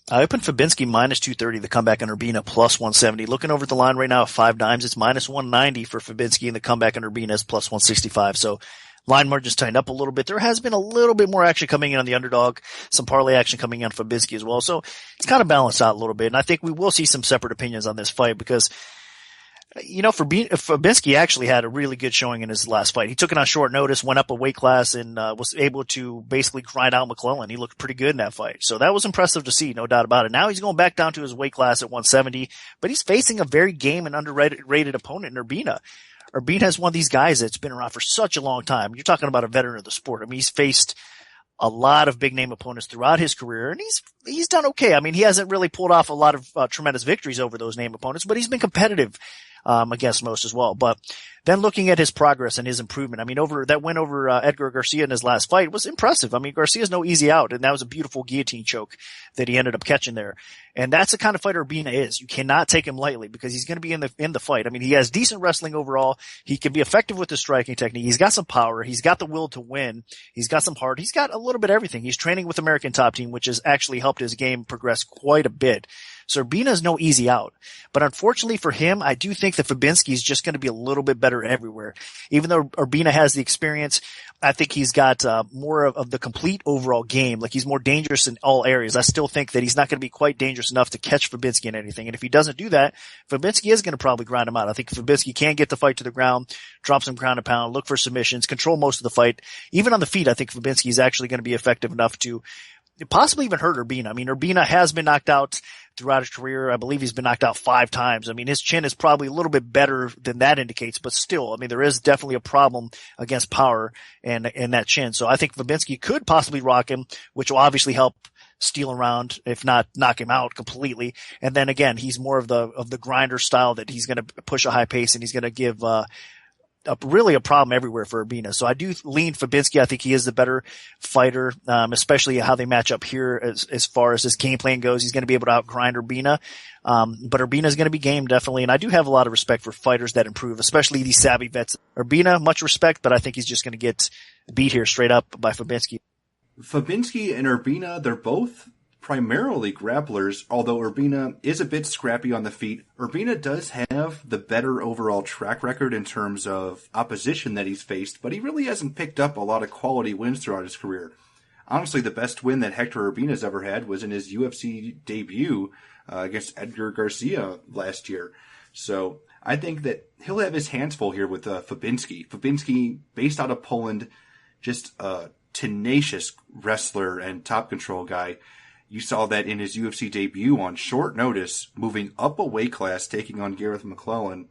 I opened Fabinski minus 230, the comeback on Urbina plus 170. Looking over at the line right now at 5 dimes, it's minus 190 for Fabinski, and the comeback on Urbina is plus 165. So line margins tightened up a little bit. There has been a little bit more action coming in on the underdog, some parlay action coming in on Fabinski as well. So it's kind of balanced out a little bit. And I think we will see some separate opinions on this fight because, Fabinski actually had a really good showing in his last fight. He took it on short notice, went up a weight class, and was able to basically grind out McClellan. He looked pretty good in that fight. So that was impressive to see, no doubt about it. Now he's going back down to his weight class at 170, but he's facing a very game and underrated opponent in Urbina. Urbina is one of these guys that's been around for such a long time. You're talking about a veteran of the sport. I mean, he's faced a lot of big name opponents throughout his career, and he's done okay. I mean, he hasn't really pulled off a lot of tremendous victories over those name opponents, but he's been competitive against most as well. But then looking at his progress and his improvement, I mean, that win over Edgar Garcia in his last fight was impressive. I mean, Garcia's no easy out, and that was a beautiful guillotine choke that he ended up catching there. And that's the kind of fighter Urbina is. You cannot take him lightly because he's going to be in the fight. I mean, he has decent wrestling overall. He can be effective with his striking technique. He's got some power. He's got the will to win. He's got some heart. He's got a little bit of everything. He's training with American Top Team, which has actually helped his game progress quite a bit. So Urbina is no easy out. But unfortunately for him, I do think that Fabinski is just going to be a little bit better everywhere. Even though Urbina has the experience, I think he's got more of the complete overall game. Like, he's more dangerous in all areas. I still think that he's not going to be quite dangerous enough to catch Fabinski in anything. And if he doesn't do that, Fabinski is going to probably grind him out. I think Fabinski can get the fight to the ground, drop some ground and pound, look for submissions, control most of the fight. Even on the feet, I think Fabinski is actually going to be effective enough to possibly even hurt Urbina. I mean, Urbina has been knocked out throughout his career. I believe he's been knocked out 5 times. I mean, his chin is probably a little bit better than that indicates, but still, I mean, there is definitely a problem against power and that chin. So I think Fabinski could possibly rock him, which will obviously help steal around, if not knock him out completely. And then again, he's more of the grinder style that he's going to push a high pace and he's going to give, really a problem everywhere for Urbina. So I do lean Fabinski. I think he is the better fighter, especially how they match up here as far as his game plan goes. He's going to be able to outgrind Urbina. But Urbina is going to be game, definitely. And I do have a lot of respect for fighters that improve, especially these savvy vets. Urbina, much respect, but I think he's just going to get beat here straight up by Fabinski. Fabinski and Urbina, they're both primarily grapplers, although Urbina is a bit scrappy on the feet. Urbina does have the better overall track record in terms of opposition that he's faced, but he really hasn't picked up a lot of quality wins throughout his career. Honestly, the best win that Hector Urbina's ever had was in his UFC debut against Edgar Garcia last year. So I think that he'll have his hands full here with Fabinski. Fabinski, based out of Poland, just a tenacious wrestler and top control guy. You saw that in his UFC debut on short notice, moving up a weight class, taking on Gareth McClellan,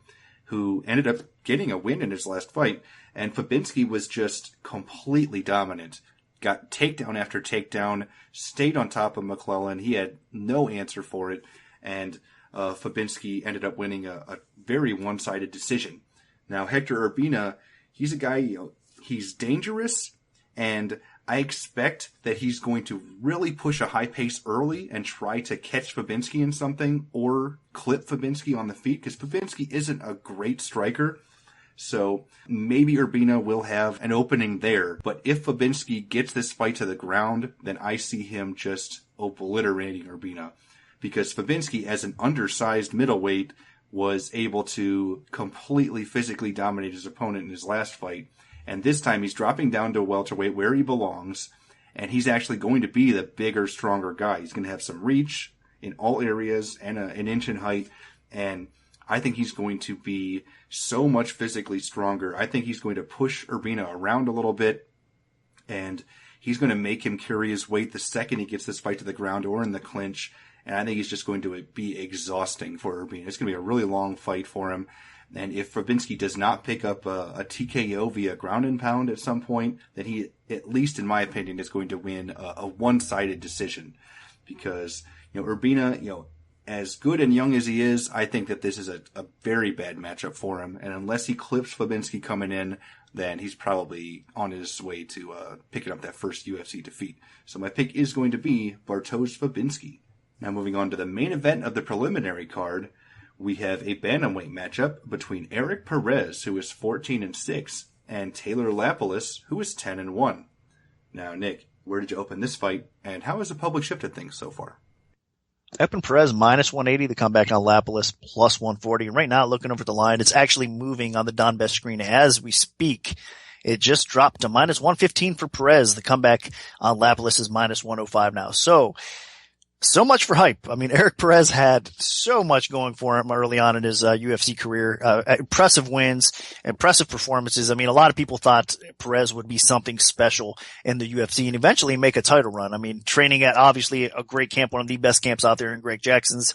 who ended up getting a win in his last fight. And Fabinski was just completely dominant. Got takedown after takedown, stayed on top of McClellan. He had no answer for it. And Fabinski ended up winning a very one-sided decision. Now, Hector Urbina, he's a guy, he's dangerous. And I expect that he's going to really push a high pace early and try to catch Fabinski in something or clip Fabinski on the feet, because Fabinski isn't a great striker. So maybe Urbina will have an opening there. But if Fabinski gets this fight to the ground, then I see him just obliterating Urbina. Because Fabinski, as an undersized middleweight, was able to completely physically dominate his opponent in his last fight. And this time he's dropping down to welterweight where he belongs. And he's actually going to be the bigger, stronger guy. He's going to have some reach in all areas and an inch in height. And I think he's going to be so much physically stronger. I think he's going to push Urbina around a little bit. And he's going to make him carry his weight the second he gets this fight to the ground or in the clinch. And I think he's just going to be exhausting for Urbina. It's going to be a really long fight for him. And if Fabinski does not pick up a TKO via ground and pound at some point, then he, at least in my opinion, is going to win a one-sided decision. Because, Urbina, as good and young as he is, I think that this is a very bad matchup for him. And unless he clips Fabinski coming in, then he's probably on his way to picking up that first UFC defeat. So my pick is going to be Bartosz Fabinski. Now moving on to the main event of the preliminary card, we have a bantamweight matchup between Eric Perez, who is 14-6, and Taylor Lapilus, who is 10-1. Now, Nick, where did you open this fight, and how has the public shifted things so far? I opened Perez minus 180, the comeback on Lapilus plus 140. And right now, looking over the line, it's actually moving on the Donbest screen as we speak. It just dropped to minus 115 for Perez. The comeback on Lapilus is minus 105 now. So much for hype. I mean, Eric Perez had so much going for him early on in his UFC career. Impressive wins, impressive performances. I mean, a lot of people thought Perez would be something special in the UFC and eventually make a title run. I mean, training at obviously a great camp, one of the best camps out there in Greg Jackson's.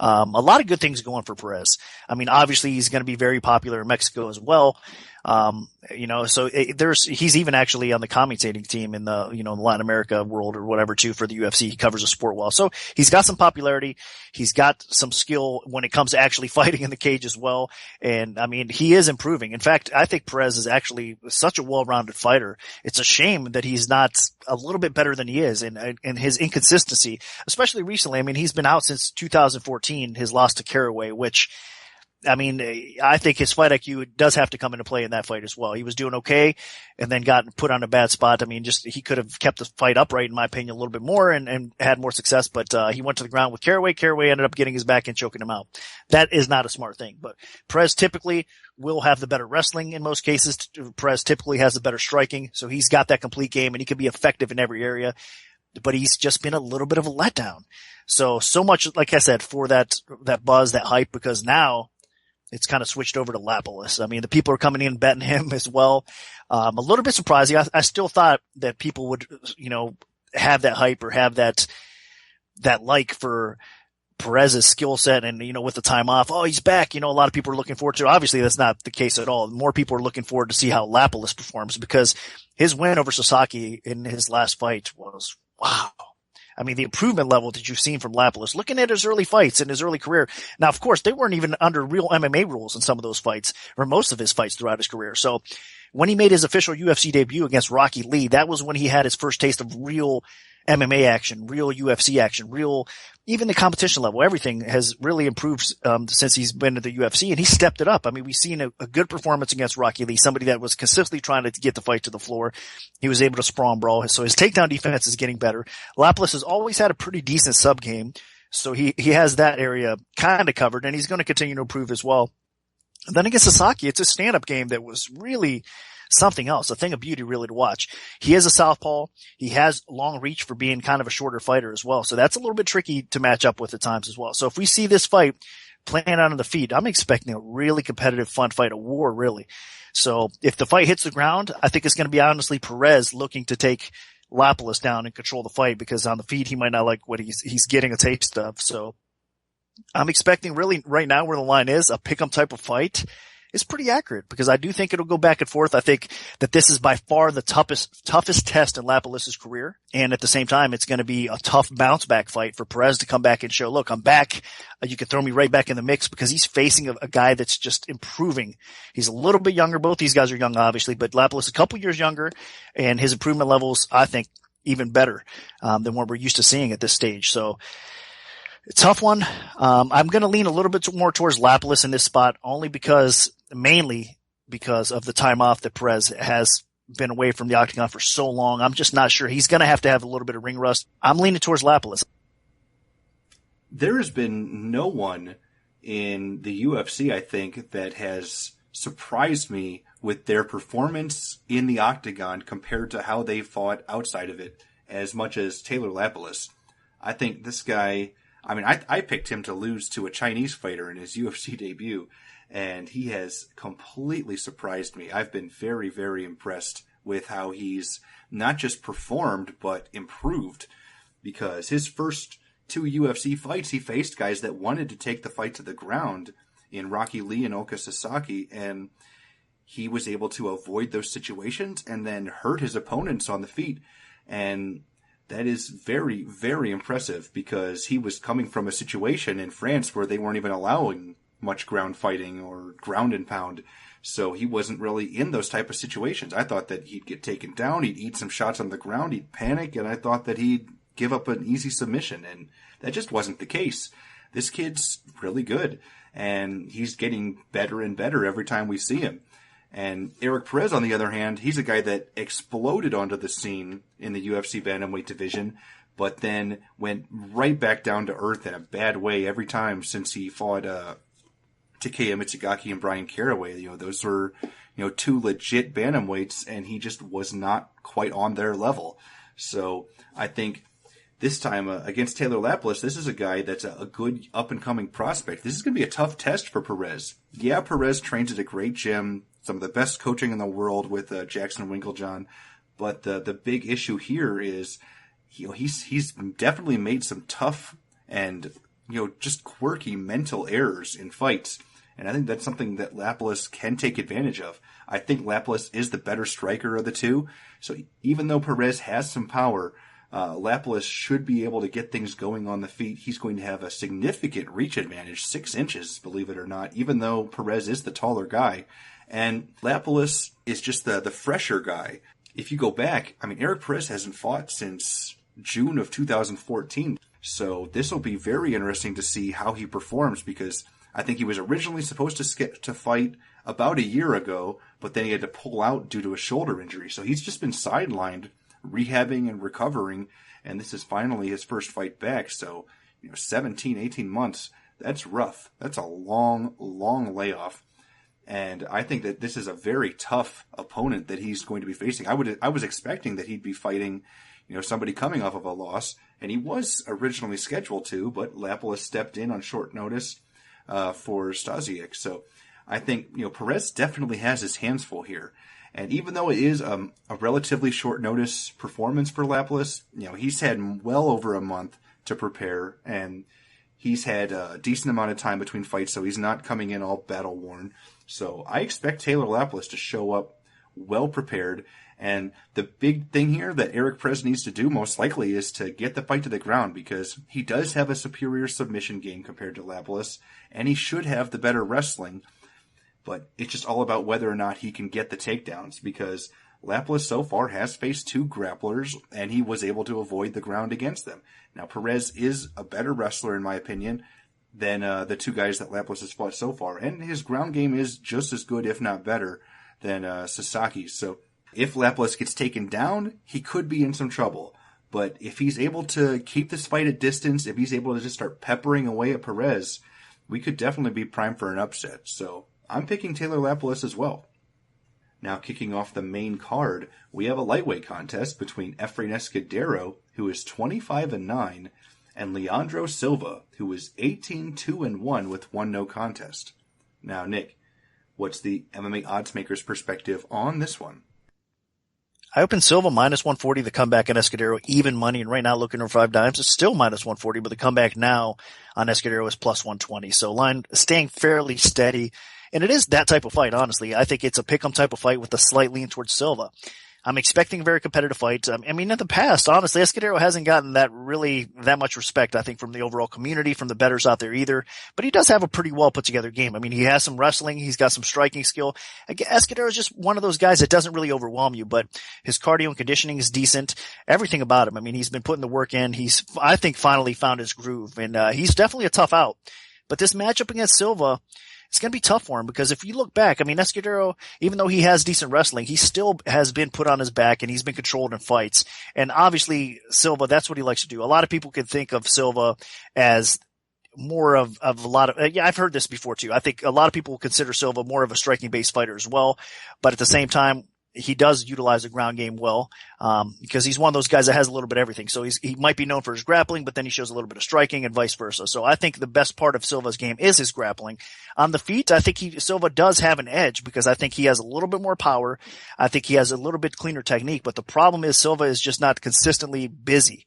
A lot of good things going for Perez. I mean, obviously he's going to be very popular in Mexico as well. He's even actually on the commentating team in the, Latin America world or whatever too for the UFC. He covers the sport well. So he's got some popularity. He's got some skill when it comes to actually fighting in the cage as well. And I mean, he is improving. In fact, I think Perez is actually such a well-rounded fighter. It's a shame that he's not a little bit better than he is and his inconsistency, especially recently. I mean, he's been out since 2014, his loss to Caraway, which, I mean, I think his fight IQ does have to come into play in that fight as well. He was doing okay and then got put on a bad spot. I mean, he could have kept the fight upright, in my opinion, a little bit more and had more success, but he went to the ground with Caraway. Caraway ended up getting his back and choking him out. That is not a smart thing, but Perez typically will have the better wrestling in most cases. Perez typically has the better striking, so he's got that complete game and he can be effective in every area, but he's just been a little bit of a letdown. So much, like I said, for that buzz, that hype, because now it's kind of switched over to Lapilus. I mean, the people are coming in betting him as well. A little bit surprising. I still thought that people would, have that hype or have that like for Perez's skill set and, with the time off. Oh, he's back. A lot of people are looking forward to it. Obviously, that's not the case at all. More people are looking forward to see how Lapilus performs because his win over Sasaki in his last fight was wow. I mean, the improvement level that you've seen from Lapilus, looking at his early fights in his early career. Now, of course, they weren't even under real MMA rules in some of those fights, or most of his fights throughout his career. So when he made his official UFC debut against Rocky Lee, that was when he had his first taste of real MMA action, real UFC action, even the competition level. Everything has really improved since he's been to the UFC, and he stepped it up. I mean, we've seen a good performance against Rocky Lee, somebody that was consistently trying to get the fight to the floor. He was able to sprawl and brawl, so his takedown defense is getting better. Lapilus has always had a pretty decent sub game, so he has that area kind of covered, and he's going to continue to improve as well. And then against Sasaki, it's a stand-up game that was really something else, a thing of beauty really to watch. He is a southpaw. He has long reach for being kind of a shorter fighter as well. So that's a little bit tricky to match up with at times as well. So if we see this fight playing out on the feet, I'm expecting a really competitive, fun fight, a war really. So if the fight hits the ground, I think it's going to be honestly Perez looking to take Lapilus down and control the fight because on the feet he might not like what he's getting a taste of. So I'm expecting really right now where the line is a pick 'em type of fight. is pretty accurate because I do think it'll go back and forth. I think that this is by far the toughest test in Lapalus' career. And at the same time, it's going to be a tough bounce back fight for Perez to come back and show, look, I'm back. You can throw me right back in the mix because he's facing a guy that's just improving. He's a little bit younger. Both these guys are young, obviously, but Lapalus a couple years younger, and his improvement levels, I think, even better than what we're used to seeing at this stage. So, a tough one. I'm going to lean a little bit more towards Lapalus in this spot, mainly because of the time off that Perez has been away from the octagon for so long. I'm just not sure. He's going to have a little bit of ring rust. I'm leaning towards Lapalus. There has been no one in the UFC, I think, that has surprised me with their performance in the octagon compared to how they fought outside of it as much as Taylor Lapalus. I think this guy, I picked him to lose to a Chinese fighter in his UFC debut, and he has completely surprised me. I've been very, very impressed with how he's not just performed, but improved, because his first 2 UFC fights, he faced guys that wanted to take the fight to the ground in Rocky Lee and Oka Sasaki, and he was able to avoid those situations and then hurt his opponents on the feet. And that is very, very impressive because he was coming from a situation in France where they weren't even allowing much ground fighting or ground and pound. So he wasn't really in those type of situations. I thought that he'd get taken down, he'd eat some shots on the ground, he'd panic, and I thought that he'd give up an easy submission. And that just wasn't the case. This kid's really good, and he's getting better and better every time we see him. And Eric Perez, on the other hand, he's a guy that exploded onto the scene in the UFC bantamweight division, but then went right back down to earth in a bad way every time since he fought Takeya Mitsugaki and Brian Caraway. Those were 2 legit bantamweights, and he just was not quite on their level. So I think this time against Taylor Lapalus, this is a guy that's a good up-and-coming prospect. This is going to be a tough test for Perez. Yeah, Perez trains at a great gym, some of the best coaching in the world with Jackson Winklejohn. But the big issue here is he's definitely made some tough and just quirky mental errors in fights. And I think that's something that Lapalus can take advantage of. I think Lapalus is the better striker of the two. So even though Perez has some power, Lapalus should be able to get things going on the feet. He's going to have a significant reach advantage, 6 inches, believe it or not, even though Perez is the taller guy. And Lapalus is just the fresher guy. If you go back, Eric Perez hasn't fought since June of 2014. So this will be very interesting to see how he performs, because I think he was originally supposed to fight about a year ago, but then he had to pull out due to a shoulder injury. So he's just been sidelined, rehabbing and recovering, and this is finally his first fight back. So 17, 18 months, that's rough. That's a long, long layoff. And I think that this is a very tough opponent that he's going to be facing. I was expecting that he'd be fighting, somebody coming off of a loss, and he was originally scheduled to, but Lapalus stepped in on short notice for Stasiak. So I think Perez definitely has his hands full here. And even though it is a relatively short notice performance for Lapalus, he's had well over a month to prepare, and he's had a decent amount of time between fights, so he's not coming in all battle worn. So I expect Taylor Lapalus to show up well prepared. And the big thing here that Eric Perez needs to do most likely is to get the fight to the ground, because he does have a superior submission game compared to Lapalus, and he should have the better wrestling. But it's just all about whether or not he can get the takedowns, because Lapalus so far has faced 2 grapplers, and he was able to avoid the ground against them. Now, Perez is a better wrestler, in my opinion, than the 2 guys that Lapalus has fought so far. And his ground game is just as good, if not better, than Sasaki's. So if Lapalus gets taken down, he could be in some trouble. But if he's able to keep this fight at distance, if he's able to just start peppering away at Perez, we could definitely be primed for an upset. So I'm picking Taylor Lapalus as well. Now, kicking off the main card, we have a lightweight contest between Efrain Escudero, who is 25-9, and Leandro Silva, who is 18-2-1 with 1 no contest. Now, Nick, what's the MMA Oddsmaker's perspective on this one? I opened Silva minus 140, the comeback on Escudero, even money, and right now looking over 5 dimes, it's still minus 140, but the comeback now on Escudero is plus 120. So line staying fairly steady And it is that type of fight, honestly. I think it's a pick-em type of fight with a slight lean towards Silva. I'm expecting a very competitive fight. I mean, in the past, honestly, Escudero hasn't gotten that much respect, I think, from the overall community, from the bettors out there either. But he does have a pretty well put together game. I mean, he has some wrestling. He's got some striking skill. Escudero is just one of those guys that doesn't really overwhelm you, but his cardio and conditioning is decent. Everything about him. I mean, he's been putting the work in. He's, I think, finally found his groove, and he's definitely a tough out. But this matchup against Silva, it's going to be tough for him because if you look back, I mean, Escudero, even though he has decent wrestling, he still has been put on his back and he's been controlled in fights. And obviously, Silva, that's what he likes to do. A lot of people could think of Silva as more of a lot of, I've heard this before too. I think a lot of people consider Silva more of a striking based fighter as well. But at the same time, he does utilize the ground game well, because he's one of those guys that has a little bit of everything. So he might be known for his grappling, but then he shows a little bit of striking and vice versa. So I think the best part of Silva's game is his grappling. On the feet, I think Silva does have an edge because I think he has a little bit more power. I think he has a little bit cleaner technique, but the problem is Silva is just not consistently busy.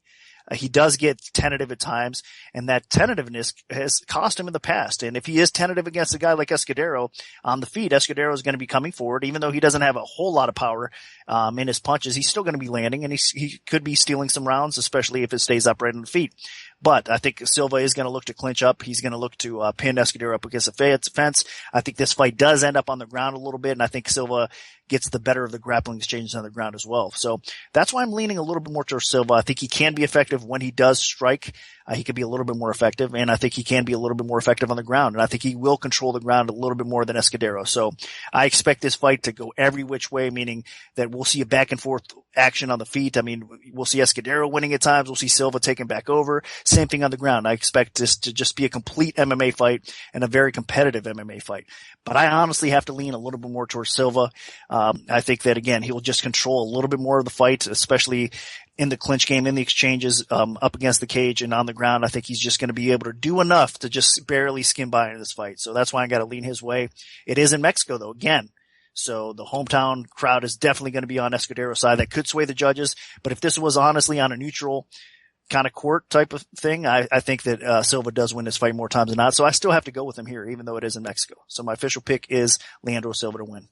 He does get tentative at times, and that tentativeness has cost him in the past. And if he is tentative against a guy like Escudero on the feet, Escudero is going to be coming forward. Even though he doesn't have a whole lot of power in his punches, he's still going to be landing, and he could be stealing some rounds, especially if it stays upright on the feet. But I think Silva is going to look to clinch up. He's going to look to pin Escudero up against the fence. I think this fight does end up on the ground a little bit, and I think Silva gets the better of the grappling exchanges on the ground as well. So that's why I'm leaning a little bit more towards Silva. I think he can be effective when he does strike. He could be a little bit more effective, and I think he can be a little bit more effective on the ground. And I think he will control the ground a little bit more than Escudero. So I expect this fight to go every which way, meaning that we'll see a back and forth action on the feet. I mean, we'll see Escudero winning at times. We'll see Silva taking back over. Same thing on the ground. I expect this to just be a complete MMA fight and a very competitive MMA fight. But I honestly have to lean a little bit more towards Silva. I think that, again, he'll just control a little bit more of the fight, especially in the clinch game, in the exchanges, up against the cage and on the ground. I think he's just going to be able to do enough to just barely skim by in this fight. So that's why I got to lean his way. It is in Mexico, though, again. So the hometown crowd is definitely going to be on Escudero's side. That could sway the judges. But if this was honestly on a neutral kind of court type of thing, I think that Silva does win this fight more times than not. So I still have to go with him here, even though it is in Mexico. So my official pick is Leandro Silva to win.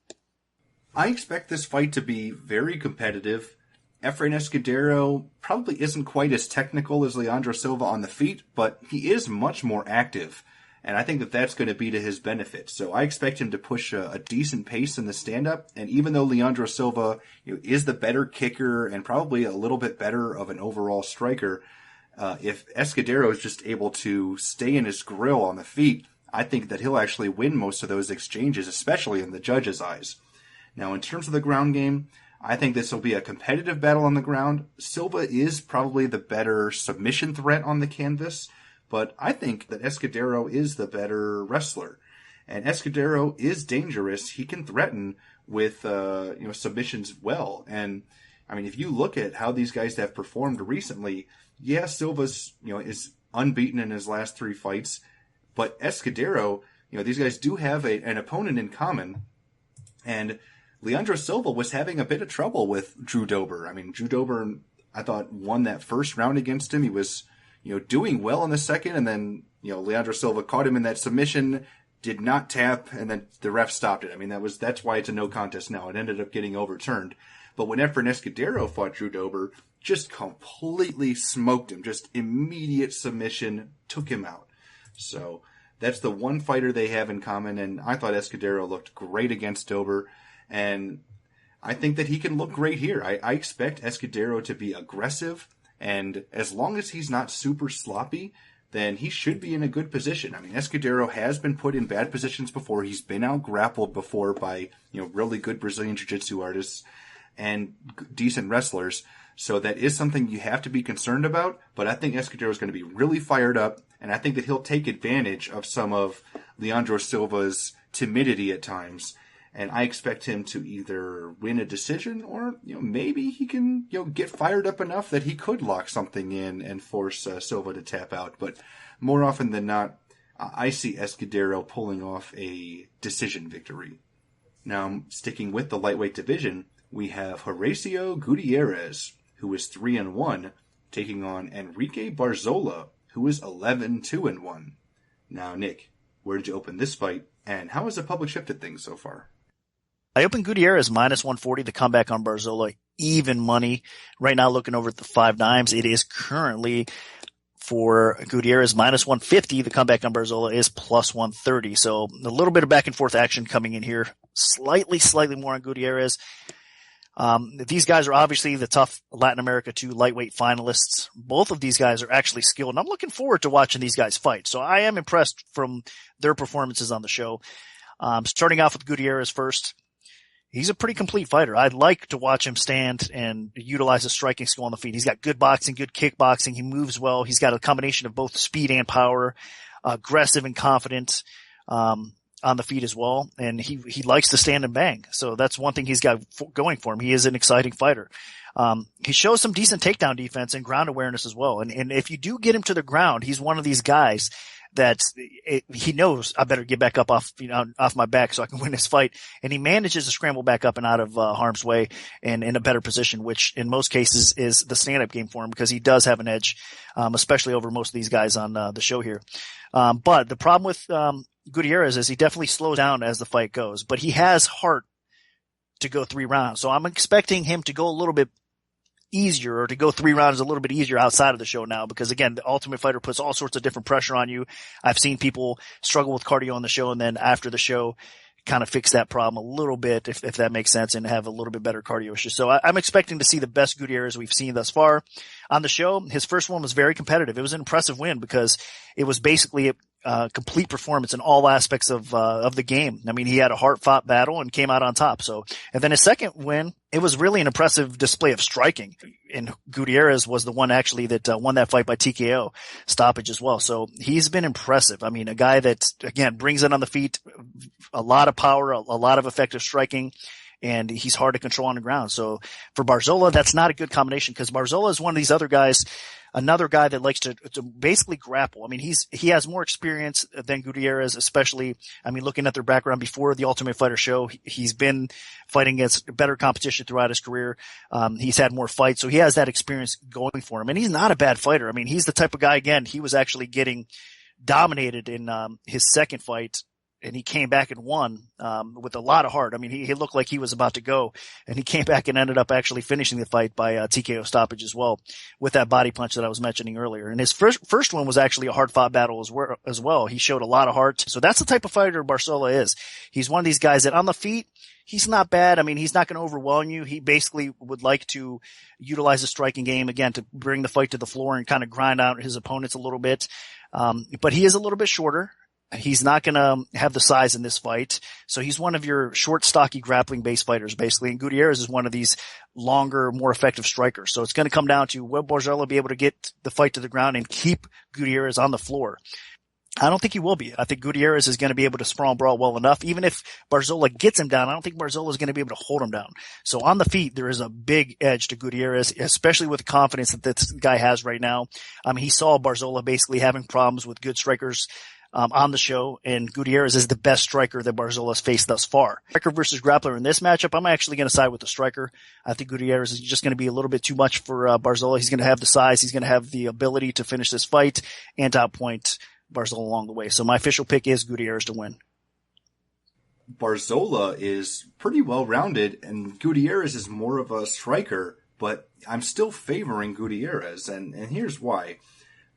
I expect this fight to be very competitive. Efrain Escudero probably isn't quite as technical as Leandro Silva on the feet, but he is much more active, and I think that that's going to be to his benefit. So I expect him to push a decent pace in the stand-up, and even though Leandro Silva is the better kicker and probably a little bit better of an overall striker, if Escudero is just able to stay in his grill on the feet, I think that he'll actually win most of those exchanges, especially in the judges' eyes. Now, in terms of the ground game, I think this will be a competitive battle on the ground. Silva is probably the better submission threat on the canvas, but I think that Escudero is the better wrestler. And Escudero is dangerous. He can threaten with submissions well. And I mean, if you look at how these guys have performed recently, yeah, Silva's is unbeaten in his last 3 fights, but Escudero, these guys do have an opponent in common, and Leandro Silva was having a bit of trouble with Drew Dober. I mean, Drew Dober, I thought, won that first round against him. He was, doing well in the second, and then, Leandro Silva caught him in that submission, did not tap, and then the ref stopped it. I mean, that's why it's a no contest now. It ended up getting overturned. But when Efrain Escudero fought Drew Dober, just completely smoked him. Just immediate submission, took him out. So that's the one fighter they have in common, and I thought Escudero looked great against Dober. And I think that he can look great here. I expect Escudero to be aggressive, and as long as he's not super sloppy, then he should be in a good position. I mean, Escudero has been put in bad positions before. He's been out-grappled before by, really good Brazilian Jiu-Jitsu artists and decent wrestlers. So that is something you have to be concerned about, but I think Escudero is going to be really fired up, and I think that he'll take advantage of some of Leandro Silva's timidity at times. And I expect him to either win a decision or, maybe he can, get fired up enough that he could lock something in and force Silva to tap out. But more often than not, I see Escudero pulling off a decision victory. Now, sticking with the lightweight division, we have Horacio Gutierrez, who is 3-1, taking on Enrique Barzola, who is 11-2-1. Now, Nick, where did you open this fight, And how has the public shifted things so far? I opened Gutierrez minus 140, the comeback on Barzola, even money. Right now, looking over at the 5 dimes, it is currently for Gutierrez minus 150. The comeback on Barzola is plus 130. So a little bit of back and forth action coming in here. Slightly more on Gutierrez. These guys are obviously the tough Latin America 2 lightweight finalists. Both of these guys are actually skilled, and I'm looking forward to watching these guys fight. So I am impressed from their performances on the show. Starting off with Gutierrez first. He's a pretty complete fighter. I'd like to watch him stand and utilize his striking skill on the feet. He's got good boxing, good kickboxing. He moves well. He's got a combination of both speed and power, aggressive and confident, on the feet as well. And he likes to stand and bang. So that's one thing he's got going for him. He is an exciting fighter. He shows some decent takedown defense and ground awareness as well. And if you do get him to the ground, he's one of these guys that he knows I better get back up off my back so I can win this fight. And he manages to scramble back up and out of harm's way and in a better position, which in most cases is the stand-up game for him because he does have an edge, especially over most of these guys on the show here. But the problem with Gutierrez is he definitely slows down as the fight goes, but he has heart to go 3 rounds. So I'm expecting him to go a little bit easier, or to go 3 rounds a little bit easier outside of the show now, because again, the Ultimate Fighter puts all sorts of different pressure on you. I've seen people struggle with cardio on the show and then after the show kind of fix that problem a little bit, if that makes sense, and have a little bit better cardio issues. So I'm expecting to see the best Gutierrez we've seen thus far on the show. His first one was very competitive. It was an impressive win because it was basically a complete performance in all aspects of the game. I mean, he had a hard-fought battle and came out on top. So, and then his second win, it was really an impressive display of striking. And Gutierrez was the one actually that won that fight by TKO stoppage as well. So he's been impressive. I mean, a guy that, again, brings it on the feet, a lot of power, a lot of effective striking, and he's hard to control on the ground. So for Barzola, that's not a good combination because Barzola is one of these other guys, another guy that likes to basically grapple. I mean, he has more experience than Gutierrez, especially, I mean, looking at their background before the Ultimate Fighter show, he's been fighting against better competition throughout his career. He's had more fights, so he has that experience going for him. And he's not a bad fighter. I mean, he's the type of guy, again, he was actually getting dominated in his second fight, and he came back and won with a lot of heart. I mean, he looked like he was about to go, and he came back and ended up actually finishing the fight by TKO stoppage as well, with that body punch that I was mentioning earlier. And his first one was actually a hard-fought battle as well. He showed a lot of heart. So that's the type of fighter Barzola is. He's one of these guys that on the feet, he's not bad. I mean, he's not going to overwhelm you. He basically would like to utilize the striking game, again, to bring the fight to the floor and kind of grind out his opponents a little bit. But he is a little bit shorter. He's not going to have the size in this fight. So he's one of your short, stocky, grappling-based fighters, basically. And Gutierrez is one of these longer, more effective strikers. So it's going to come down to will Barzola be able to get the fight to the ground and keep Gutierrez on the floor? I don't think he will be. I think Gutierrez is going to be able to sprawl and brawl well enough. Even if Barzola gets him down, I don't think Barzola is going to be able to hold him down. So on the feet, there is a big edge to Gutierrez, especially with the confidence that this guy has right now. He saw Barzola basically having problems with good strikers on the show, and Gutierrez is the best striker that Barzola's faced thus far. Striker versus grappler in this matchup, I'm actually going to side with the striker. I think Gutierrez is just going to be a little bit too much for Barzola. He's going to have the size, he's going to have the ability to finish this fight and outpoint Barzola along the way. So my official pick is Gutierrez to win. Barzola is pretty well-rounded, and Gutierrez is more of a striker, but I'm still favoring Gutierrez, and here's why.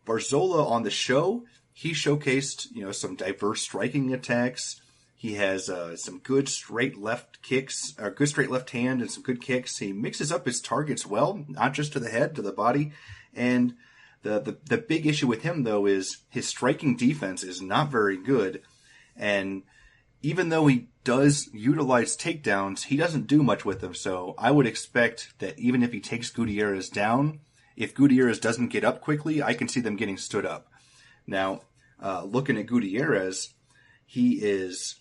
Barzola on the show, he showcased, some diverse striking attacks. He has some good straight left kicks, or good straight left hand, and some good kicks. He mixes up his targets well, not just to the head, to the body. And the big issue with him, though, is his striking defense is not very good. And even though he does utilize takedowns, he doesn't do much with them. So I would expect that even if he takes Gutierrez down, if Gutierrez doesn't get up quickly, I can see them getting stood up. Now, looking at Gutierrez, he is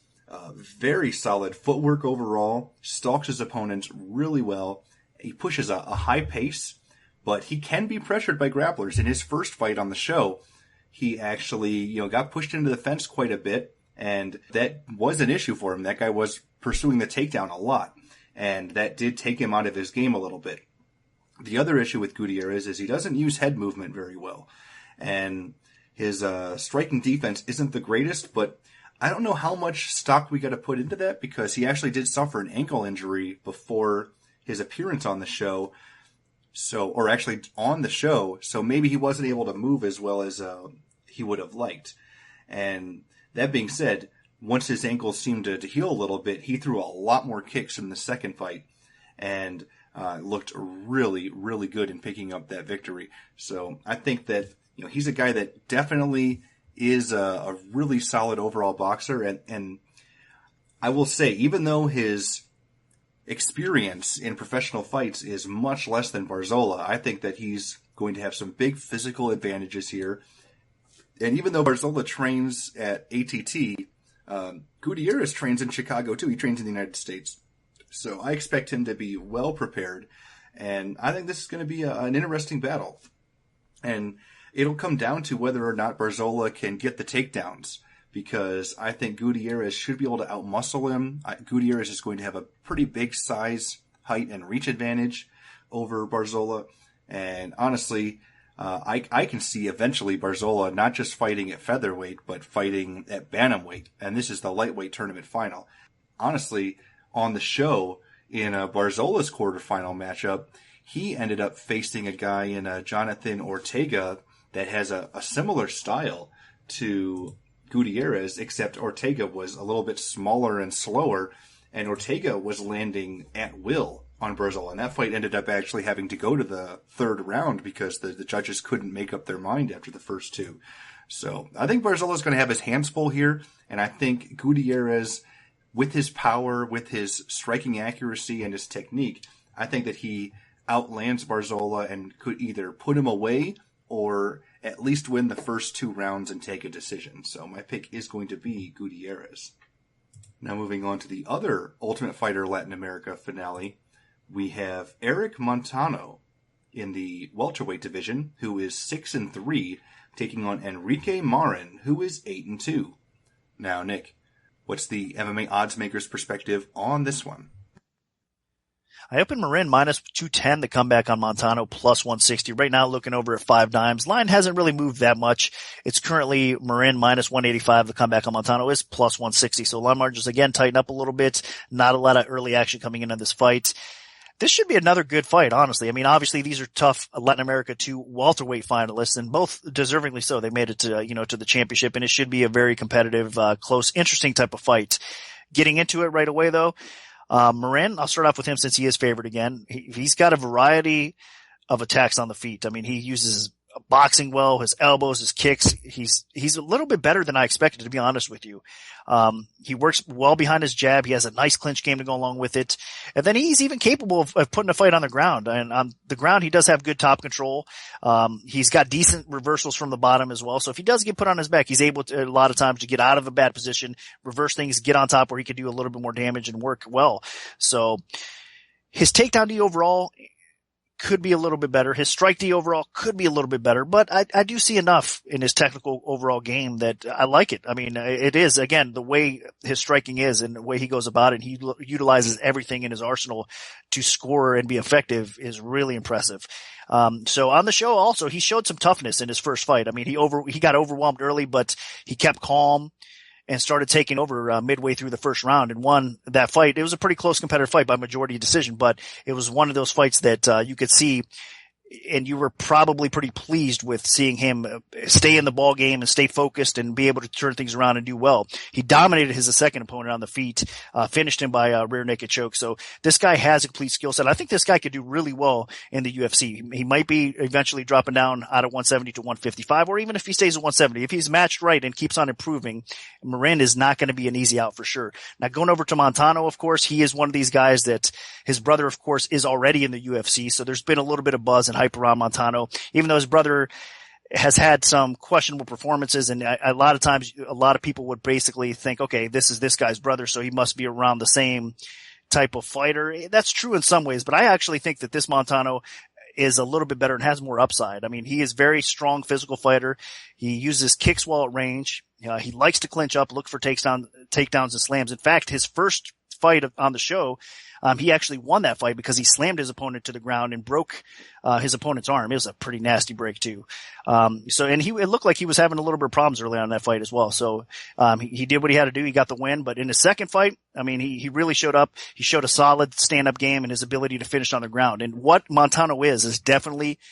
very solid footwork overall, stalks his opponents really well. He pushes a high pace, but he can be pressured by grapplers. In his first fight on the show, he actually, got pushed into the fence quite a bit, and that was an issue for him. That guy was pursuing the takedown a lot, and that did take him out of his game a little bit. The other issue with Gutierrez is he doesn't use head movement very well, and his striking defense isn't the greatest, but I don't know how much stock we got to put into that because he actually did suffer an ankle injury before his appearance on the show. Or actually on the show. So maybe he wasn't able to move as well as he would have liked. And that being said, once his ankle seemed to heal a little bit, he threw a lot more kicks in the second fight and looked really, really good in picking up that victory. So I think that he's a guy that definitely is a really solid overall boxer. And I will say, even though his experience in professional fights is much less than Barzola, I think that he's going to have some big physical advantages here. And even though Barzola trains at ATT, Gutierrez trains in Chicago too. He trains in the United States. So I expect him to be well prepared. And I think this is going to be an interesting battle. And it'll come down to whether or not Barzola can get the takedowns, because I think Gutierrez should be able to outmuscle him. Gutierrez is going to have a pretty big size, height, and reach advantage over Barzola. And honestly, I can see eventually Barzola not just fighting at featherweight, but fighting at bantamweight. And this is the lightweight tournament final. Honestly, on the show, in Barzola's quarterfinal matchup, he ended up facing a guy in Jonathan Ortega that has a similar style to Gutierrez, except Ortega was a little bit smaller and slower, and Ortega was landing at will on Barzola. And that fight ended up actually having to go to the third round because the judges couldn't make up their mind after the first two. So I think Barzola's going to have his hands full here, and I think Gutierrez, with his power, with his striking accuracy and his technique, I think that he outlands Barzola and could either put him away or at least win the first two rounds and take a decision. So my pick is going to be Gutierrez. Now moving on to the other Ultimate Fighter Latin America finale, we have Eric Montano in the welterweight division, who is 6-3, taking on Enrique Marin, who is 8-2. Now, Nick, what's the MMA odds maker's perspective on this one? I opened Marin minus 210, the comeback on Montano plus 160. Right now looking over at 5 dimes. Line hasn't really moved that much. It's currently Marin minus 185. The comeback on Montano is plus 160. So line margins again tighten up a little bit. Not a lot of early action coming in on this fight. This should be another good fight, honestly. I mean, obviously these are tough Latin America 2 welterweight finalists, and both deservingly so. They made it to, to the championship, and it should be a very competitive, close, interesting type of fight. Getting into it right away though, Marin, I'll start off with him since he is favored again. He's got a variety of attacks on the feet. I mean, he uses boxing well, his elbows, his kicks. He's a little bit better than I expected, to be honest with you. He works well behind his jab. He has a nice clinch game to go along with it. And then he's even capable of putting a fight on the ground. And on the ground, he does have good top control. He's got decent reversals from the bottom as well. So if he does get put on his back, he's able to, a lot of times, to get out of a bad position, reverse things, get on top where he could do a little bit more damage and work well. So his takedown D overall could be a little bit better. His strike D overall could be a little bit better, but I do see enough in his technical overall game that I like it. I mean, it is, again, the way his striking is and the way he goes about it, and he utilizes everything in his arsenal to score and be effective is really impressive. So on the show also, he showed some toughness in his first fight. I mean, he got overwhelmed early, but he kept calm and started taking over midway through the first round and won that fight. It was a pretty close competitive fight by majority decision, but it was one of those fights that you could see, and you were probably pretty pleased with seeing him stay in the ball game and stay focused and be able to turn things around and do well. He dominated his second opponent on the feet, finished him by a rear naked choke. So this guy has a complete skill set. I think this guy could do really well in the UFC. He might be eventually dropping down out of 170 to 155, or even if he stays at 170, if he's matched right and keeps on improving, Marin is not going to be an easy out for sure. Now going over to Montano, of course, he is one of these guys that his brother, of course, is already in the UFC. So there's been a little bit of buzz and hype around Montano, even though his brother has had some questionable performances. And a lot of times, a lot of people would basically think, okay, this is this guy's brother, so he must be around the same type of fighter. That's true in some ways, but I actually think that this Montano is a little bit better and has more upside. I mean, he is very strong physical fighter. He uses kicks while at range. He likes to clinch up, look for takedowns and slams. In fact, his first fight on the show, he actually won that fight because he slammed his opponent to the ground and broke his opponent's arm. It was a pretty nasty break too. It looked like he was having a little bit of problems early on in that fight as well. So he did what he had to do. He got the win. But in his second fight, I mean, he really showed up. He showed a solid stand-up game and his ability to finish on the ground. And what Montano is definitely –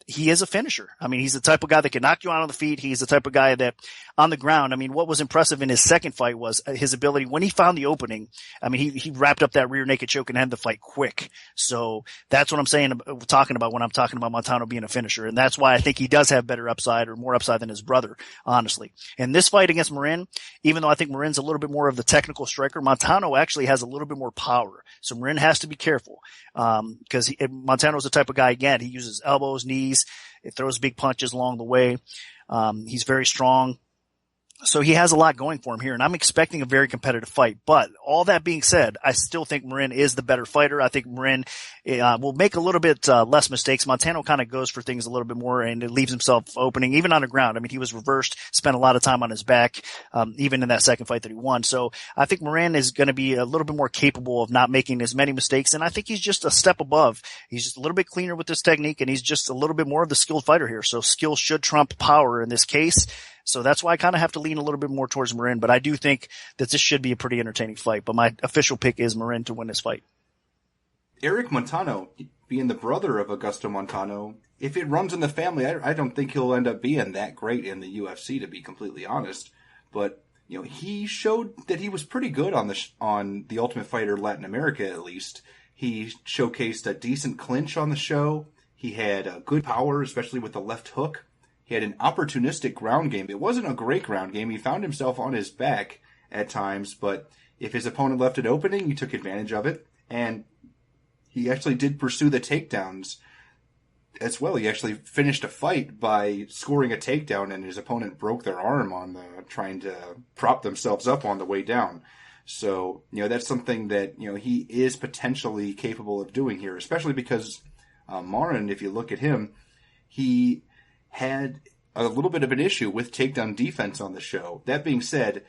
he is a finisher. I mean, he's the type of guy that can knock you out on the feet. He's the type of guy that on the ground, I mean, what was impressive in his second fight was his ability when he found the opening. I mean, he wrapped up that rear naked choke and ended the fight quick. So that's what I'm talking about when I'm talking about Montano being a finisher. And that's why I think he does have better upside or more upside than his brother, honestly. And this fight against Marin, even though I think Marin's a little bit more of the technical striker, Montano actually has a little bit more power. So Marin has to be careful. Because Montano's the type of guy, again, he uses elbows, knees, it throws big punches along the way. He's very strong. So he has a lot going for him here, and I'm expecting a very competitive fight. But all that being said, I still think Marin is the better fighter. I think Marin will make a little bit less mistakes. Montano kind of goes for things a little bit more, and it leaves himself opening, even on the ground. I mean, he was reversed, spent a lot of time on his back, even in that second fight that he won. So I think Marin is going to be a little bit more capable of not making as many mistakes, and I think he's just a step above. He's just a little bit cleaner with his technique, and he's just a little bit more of the skilled fighter here. So skill should trump power in this case. So that's why I kind of have to lean a little bit more towards Marin, but I do think that this should be a pretty entertaining fight. But my official pick is Marin to win this fight. Eric Montano, being the brother of Augusto Montano, if it runs in the family, I don't think he'll end up being that great in the UFC, to be completely honest. But he showed that he was pretty good on the Ultimate Fighter Latin America, at least. He showcased a decent clinch on the show. He had good power, especially with the left hook. He had an opportunistic ground game. It wasn't a great ground game. He found himself on his back at times, but if his opponent left an opening, he took advantage of it. And he actually did pursue the takedowns as well. He actually finished a fight by scoring a takedown, and his opponent broke their arm on trying to prop themselves up on the way down. So, that's something that, he is potentially capable of doing here, especially because Marin, if you look at him, he had a little bit of an issue with takedown defense on the show. That being said,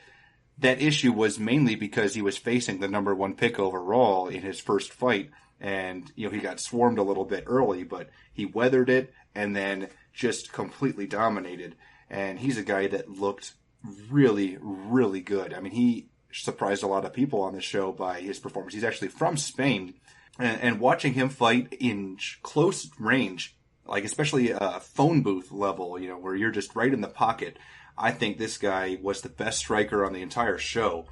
that issue was mainly because he was facing the number one pick overall in his first fight, and he got swarmed a little bit early, but he weathered it and then just completely dominated. And he's a guy that looked really, really good. I mean, he surprised a lot of people on the show by his performance. He's actually from Spain, and watching him fight in close range, like especially a phone booth level, where you're just right in the pocket. I think this guy was the best striker on the entire show.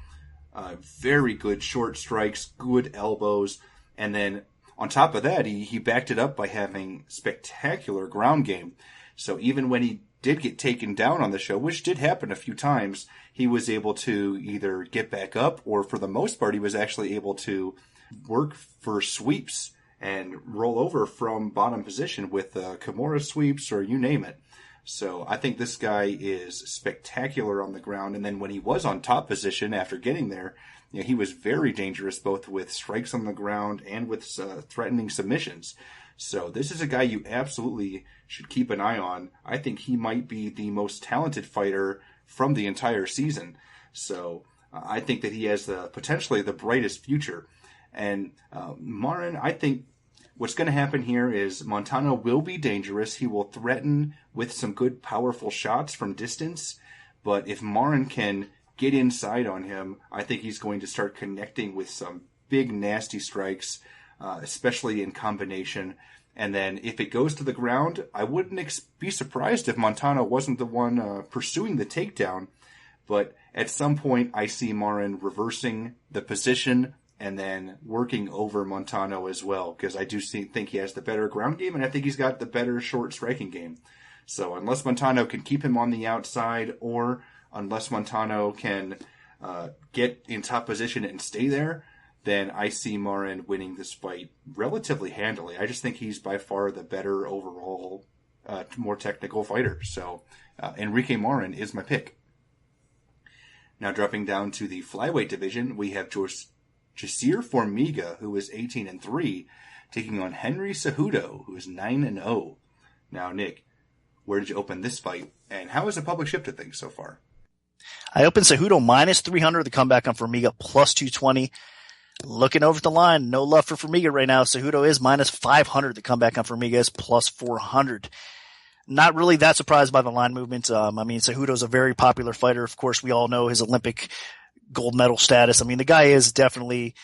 Very good short strikes, good elbows, and then on top of that, he backed it up by having spectacular ground game. So even when he did get taken down on the show, which did happen a few times, he was able to either get back up, or for the most part, he was actually able to work for sweeps and roll over from bottom position with Kimura sweeps or you name it. So I think this guy is spectacular on the ground. And then when he was on top position after getting there, he was very dangerous both with strikes on the ground and with threatening submissions. So this is a guy you absolutely should keep an eye on. I think he might be the most talented fighter from the entire season. So I think that he has potentially the brightest future. And Marin, I think what's going to happen here is Montano will be dangerous. He will threaten with some good, powerful shots from distance. But if Marin can get inside on him, I think he's going to start connecting with some big, nasty strikes, especially in combination. And then if it goes to the ground, I wouldn't be surprised if Montano wasn't the one pursuing the takedown. But at some point, I see Marin reversing the position and then working over Montano as well, because I do think he has the better ground game, and I think he's got the better short striking game. So unless Montano can keep him on the outside, or unless Montano can get in top position and stay there, then I see Marin winning this fight relatively handily. I just think he's by far the better overall, more technical fighter. So Enrique Marin is my pick. Now dropping down to the flyweight division, we have Jasir Formiga, who is 18-3, taking on Henry Cejudo, who is 9-0. Now, Nick, where did you open this fight, and how has the public shifted things so far? I opened Cejudo minus 300, the comeback on Formiga plus 220. Looking over at the line, no love for Formiga right now. Cejudo is minus 500. The comeback on Formiga is plus 400. Not really that surprised by the line movement. Cejudo's a very popular fighter. Of course, we all know his Olympic gold medal status. The guy is definitely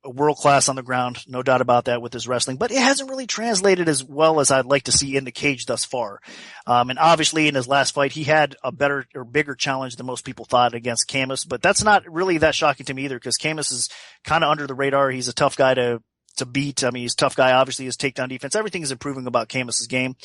a world class on the ground, no doubt about that with his wrestling, but it hasn't really translated as well as I'd like to see in the cage thus far. And obviously in his last fight, he had a better or bigger challenge than most people thought against Camus, but that's not really that shocking to me either because Camus is kind of under the radar. He's a tough guy to beat. He's a tough guy. Obviously his takedown defense, everything is improving about Camus's game.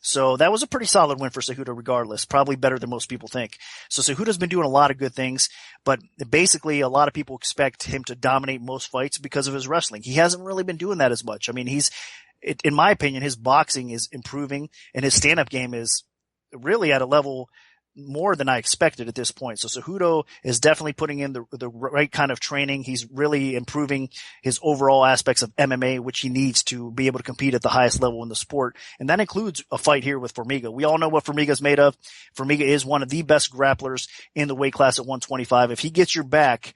So that was a pretty solid win for Cejudo regardless, probably better than most people think. So Cejudo's been doing a lot of good things, but basically a lot of people expect him to dominate most fights because of his wrestling. He hasn't really been doing that as much. In my opinion, his boxing is improving and his stand-up game is really at a level more than I expected at this point. So Cejudo is definitely putting in the right kind of training. He's really improving his overall aspects of MMA, which he needs to be able to compete at the highest level in the sport. And that includes a fight here with Formiga. We all know what Formiga is made of. Formiga is one of the best grapplers in the weight class at 125. If he gets your back,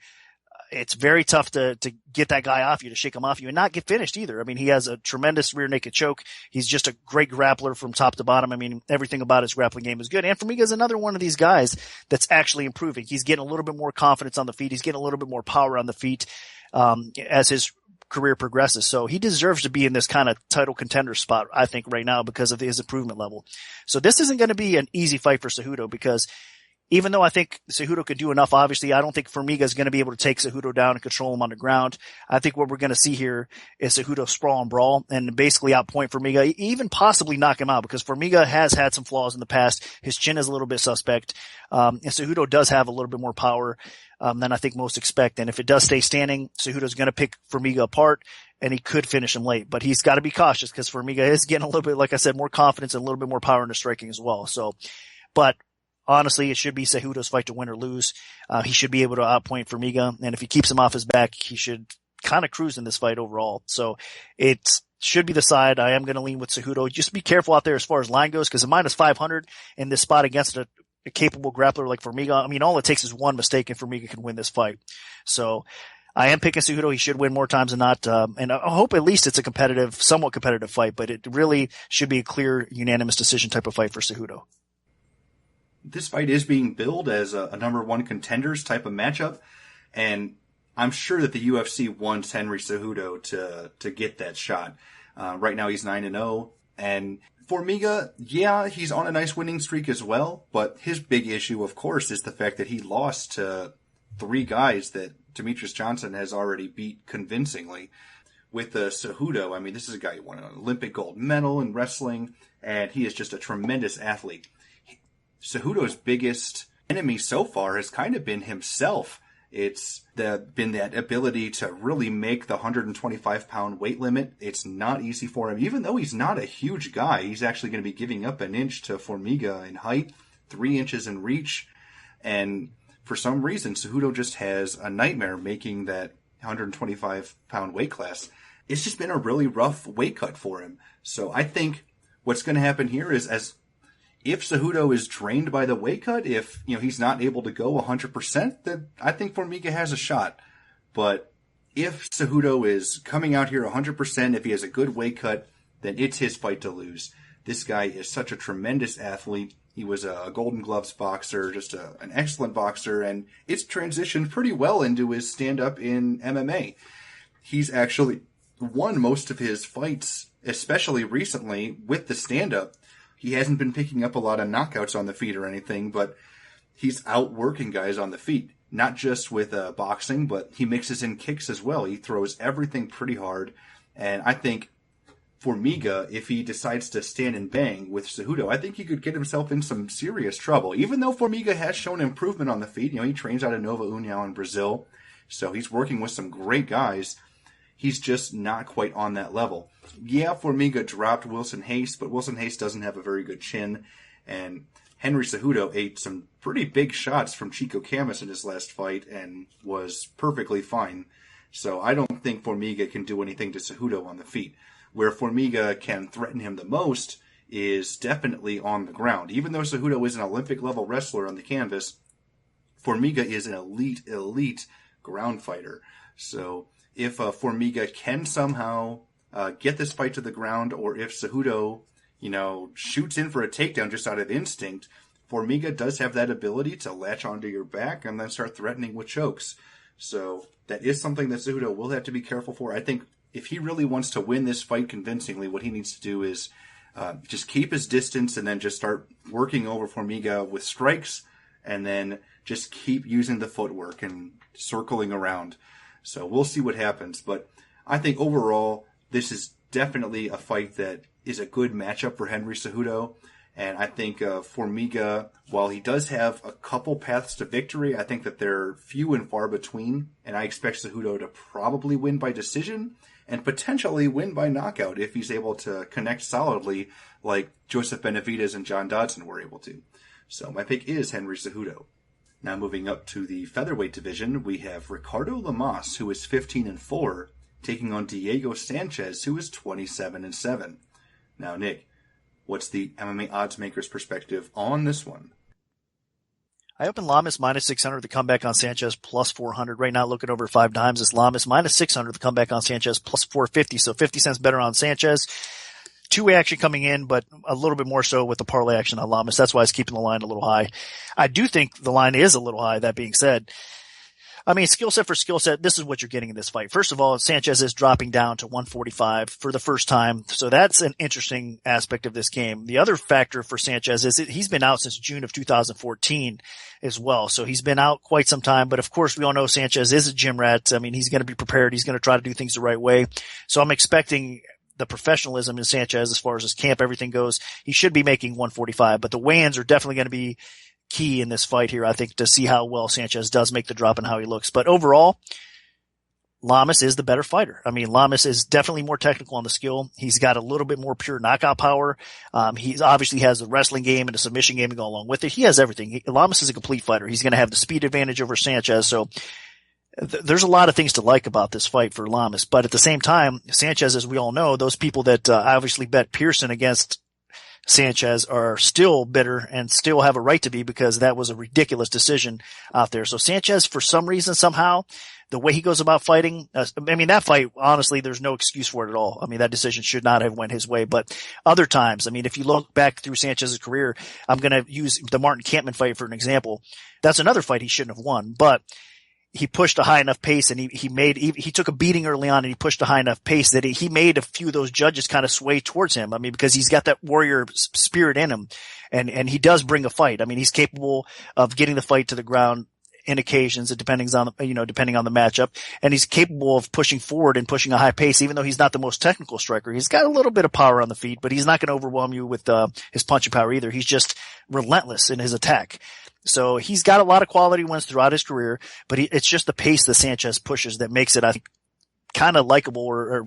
it's very tough to get that guy off you, to shake him off you and not get finished either. He has a tremendous rear naked choke. He's just a great grappler from top to bottom. Everything about his grappling game is good. And Formiga is another one of these guys that's actually improving. He's getting a little bit more confidence on the feet. He's getting a little bit more power on the feet, as his career progresses. So he deserves to be in this kind of title contender spot, I think, right now because of his improvement level. So this isn't going to be an easy fight for Cejudo because even though I think Cejudo could do enough, obviously, I don't think Formiga is going to be able to take Cejudo down and control him on the ground. I think what we're going to see here is Cejudo sprawl and brawl and basically outpoint Formiga, even possibly knock him out because Formiga has had some flaws in the past. His chin is a little bit suspect. And Cejudo does have a little bit more power than I think most expect. And if it does stay standing, Cejudo's going to pick Formiga apart and he could finish him late. But he's got to be cautious because Formiga is getting a little bit, like I said, more confidence and a little bit more power in the striking as well. But honestly, it should be Cejudo's fight to win or lose. He should be able to outpoint Formiga, and if he keeps him off his back, he should kind of cruise in this fight overall. So it should be the side. I am going to lean with Cejudo. Just be careful out there as far as line goes, because a minus 500 in this spot against a capable grappler like Formiga, all it takes is one mistake and Formiga can win this fight. So I am picking Cejudo. He should win more times than not. And I hope at least it's a somewhat competitive fight, but it really should be a clear, unanimous decision type of fight for Cejudo. This fight is being billed as a number one contenders type of matchup, and I'm sure that the UFC wants Henry Cejudo to get that shot. Right now he's 9-0, and Formiga, yeah, he's on a nice winning streak as well, but his big issue, of course, is the fact that he lost to three guys that Demetrius Johnson has already beat convincingly. With Cejudo, this is a guy who won an Olympic gold medal in wrestling, and he is just a tremendous athlete. Cejudo's biggest enemy so far has kind of been himself. It's been that ability to really make the 125-pound weight limit. It's not easy for him. Even though he's not a huge guy, he's actually going to be giving up an inch to Formiga in height, 3 inches in reach. And for some reason, Cejudo just has a nightmare making that 125-pound weight class. It's just been a really rough weight cut for him. So I think what's going to happen here is if Cejudo is drained by the weight cut, if he's not able to go 100%, then I think Formiga has a shot. But if Cejudo is coming out here 100%, if he has a good weight cut, then it's his fight to lose. This guy is such a tremendous athlete. He was a Golden Gloves boxer, just an excellent boxer, and it's transitioned pretty well into his stand-up in MMA. He's actually won most of his fights, especially recently, with the stand-up. He hasn't been picking up a lot of knockouts on the feet or anything, but he's outworking guys on the feet. Not just with boxing, but he mixes in kicks as well. He throws everything pretty hard. And I think Formiga, if he decides to stand and bang with Cejudo, I think he could get himself in some serious trouble. Even though Formiga has shown improvement on the feet, he trains out of Nova União in Brazil, so he's working with some great guys. He's just not quite on that level. Yeah, Formiga dropped Wilson Hayes, but Wilson Hayes doesn't have a very good chin. And Henry Cejudo ate some pretty big shots from Chico Camus in his last fight and was perfectly fine. So I don't think Formiga can do anything to Cejudo on the feet. Where Formiga can threaten him the most is definitely on the ground. Even though Cejudo is an Olympic-level wrestler on the canvas, Formiga is an elite ground fighter. So if Formiga can somehow get this fight to the ground, or if Cejudo, shoots in for a takedown just out of instinct, Formiga does have that ability to latch onto your back and then start threatening with chokes. So that is something that Cejudo will have to be careful for. I think if he really wants to win this fight convincingly, what he needs to do is just keep his distance and then just start working over Formiga with strikes, and then just keep using the footwork and circling around. So we'll see what happens. But I think overall, this is definitely a fight that is a good matchup for Henry Cejudo. And I think Formiga, while he does have a couple paths to victory, I think that they're few and far between. And I expect Cejudo to probably win by decision and potentially win by knockout if he's able to connect solidly like Joseph Benavidez and John Dodson were able to. So my pick is Henry Cejudo. Now moving up to the featherweight division, we have Ricardo Lamas, who is 15-4, taking on Diego Sanchez, who is 27-7. Now, Nick, what's the MMA odds maker's perspective on this one? I opened Lamas minus 600, the comeback on Sanchez plus 400. Right now, looking over 5 times, it's Lamas minus 600, the comeback on Sanchez plus 450. So 50 cents better on Sanchez. Two-way action coming in, but a little bit more so with the parlay action on Lamas. That's why it's keeping the line a little high. I do think the line is a little high, that being said. I mean, skill set for skill set, this is what you're getting in this fight. First of all, Sanchez is dropping down to 145 for the first time. So that's an interesting aspect of this game. The other factor for Sanchez is he's been out since June of 2014 as well. So he's been out quite some time. But of course, we all know Sanchez is a gym rat. I mean, he's going to be prepared. He's going to try to do things the right way. So I'm expecting the professionalism in Sanchez as far as his camp, everything goes. He should be making 145, but the weigh-ins are definitely going to be key in this fight here, I think, to see how well Sanchez does make the drop and how he looks. But overall, Lamas is the better fighter. I mean, Lamas is definitely more technical on the skill. He's got a little bit more pure knockout power. He obviously has the wrestling game and the submission game to go along with it. He has everything. Lamas is a complete fighter. He's going to have the speed advantage over Sanchez. So there's a lot of things to like about this fight for Lamas. But at the same time, Sanchez, as we all know, those people that obviously bet Pearson against Sanchez are still bitter and still have a right to be, because that was a ridiculous decision out there. So Sanchez, for some reason, somehow, the way he goes about fighting, I mean, that fight, honestly, there's no excuse for it at all. I mean, that decision should not have went his way. But other times, I mean, if you look back through Sanchez's career, I'm going to use the Martin Kampmann fight for an example. That's another fight he shouldn't have won, but he pushed a high enough pace, and he took a beating early on, and he pushed a high enough pace that he made a few of those judges kind of sway towards him. I mean, because he's got that warrior spirit in him, and he does bring a fight. I mean, he's capable of getting the fight to the ground in occasions, depending on the matchup, and he's capable of pushing forward and pushing a high pace, even though he's not the most technical striker. He's got a little bit of power on the feet, but he's not going to overwhelm you with his punching power either. He's just relentless in his attack. So he's got a lot of quality wins throughout his career, but it's just the pace that Sanchez pushes that makes it, I think, kind of likable or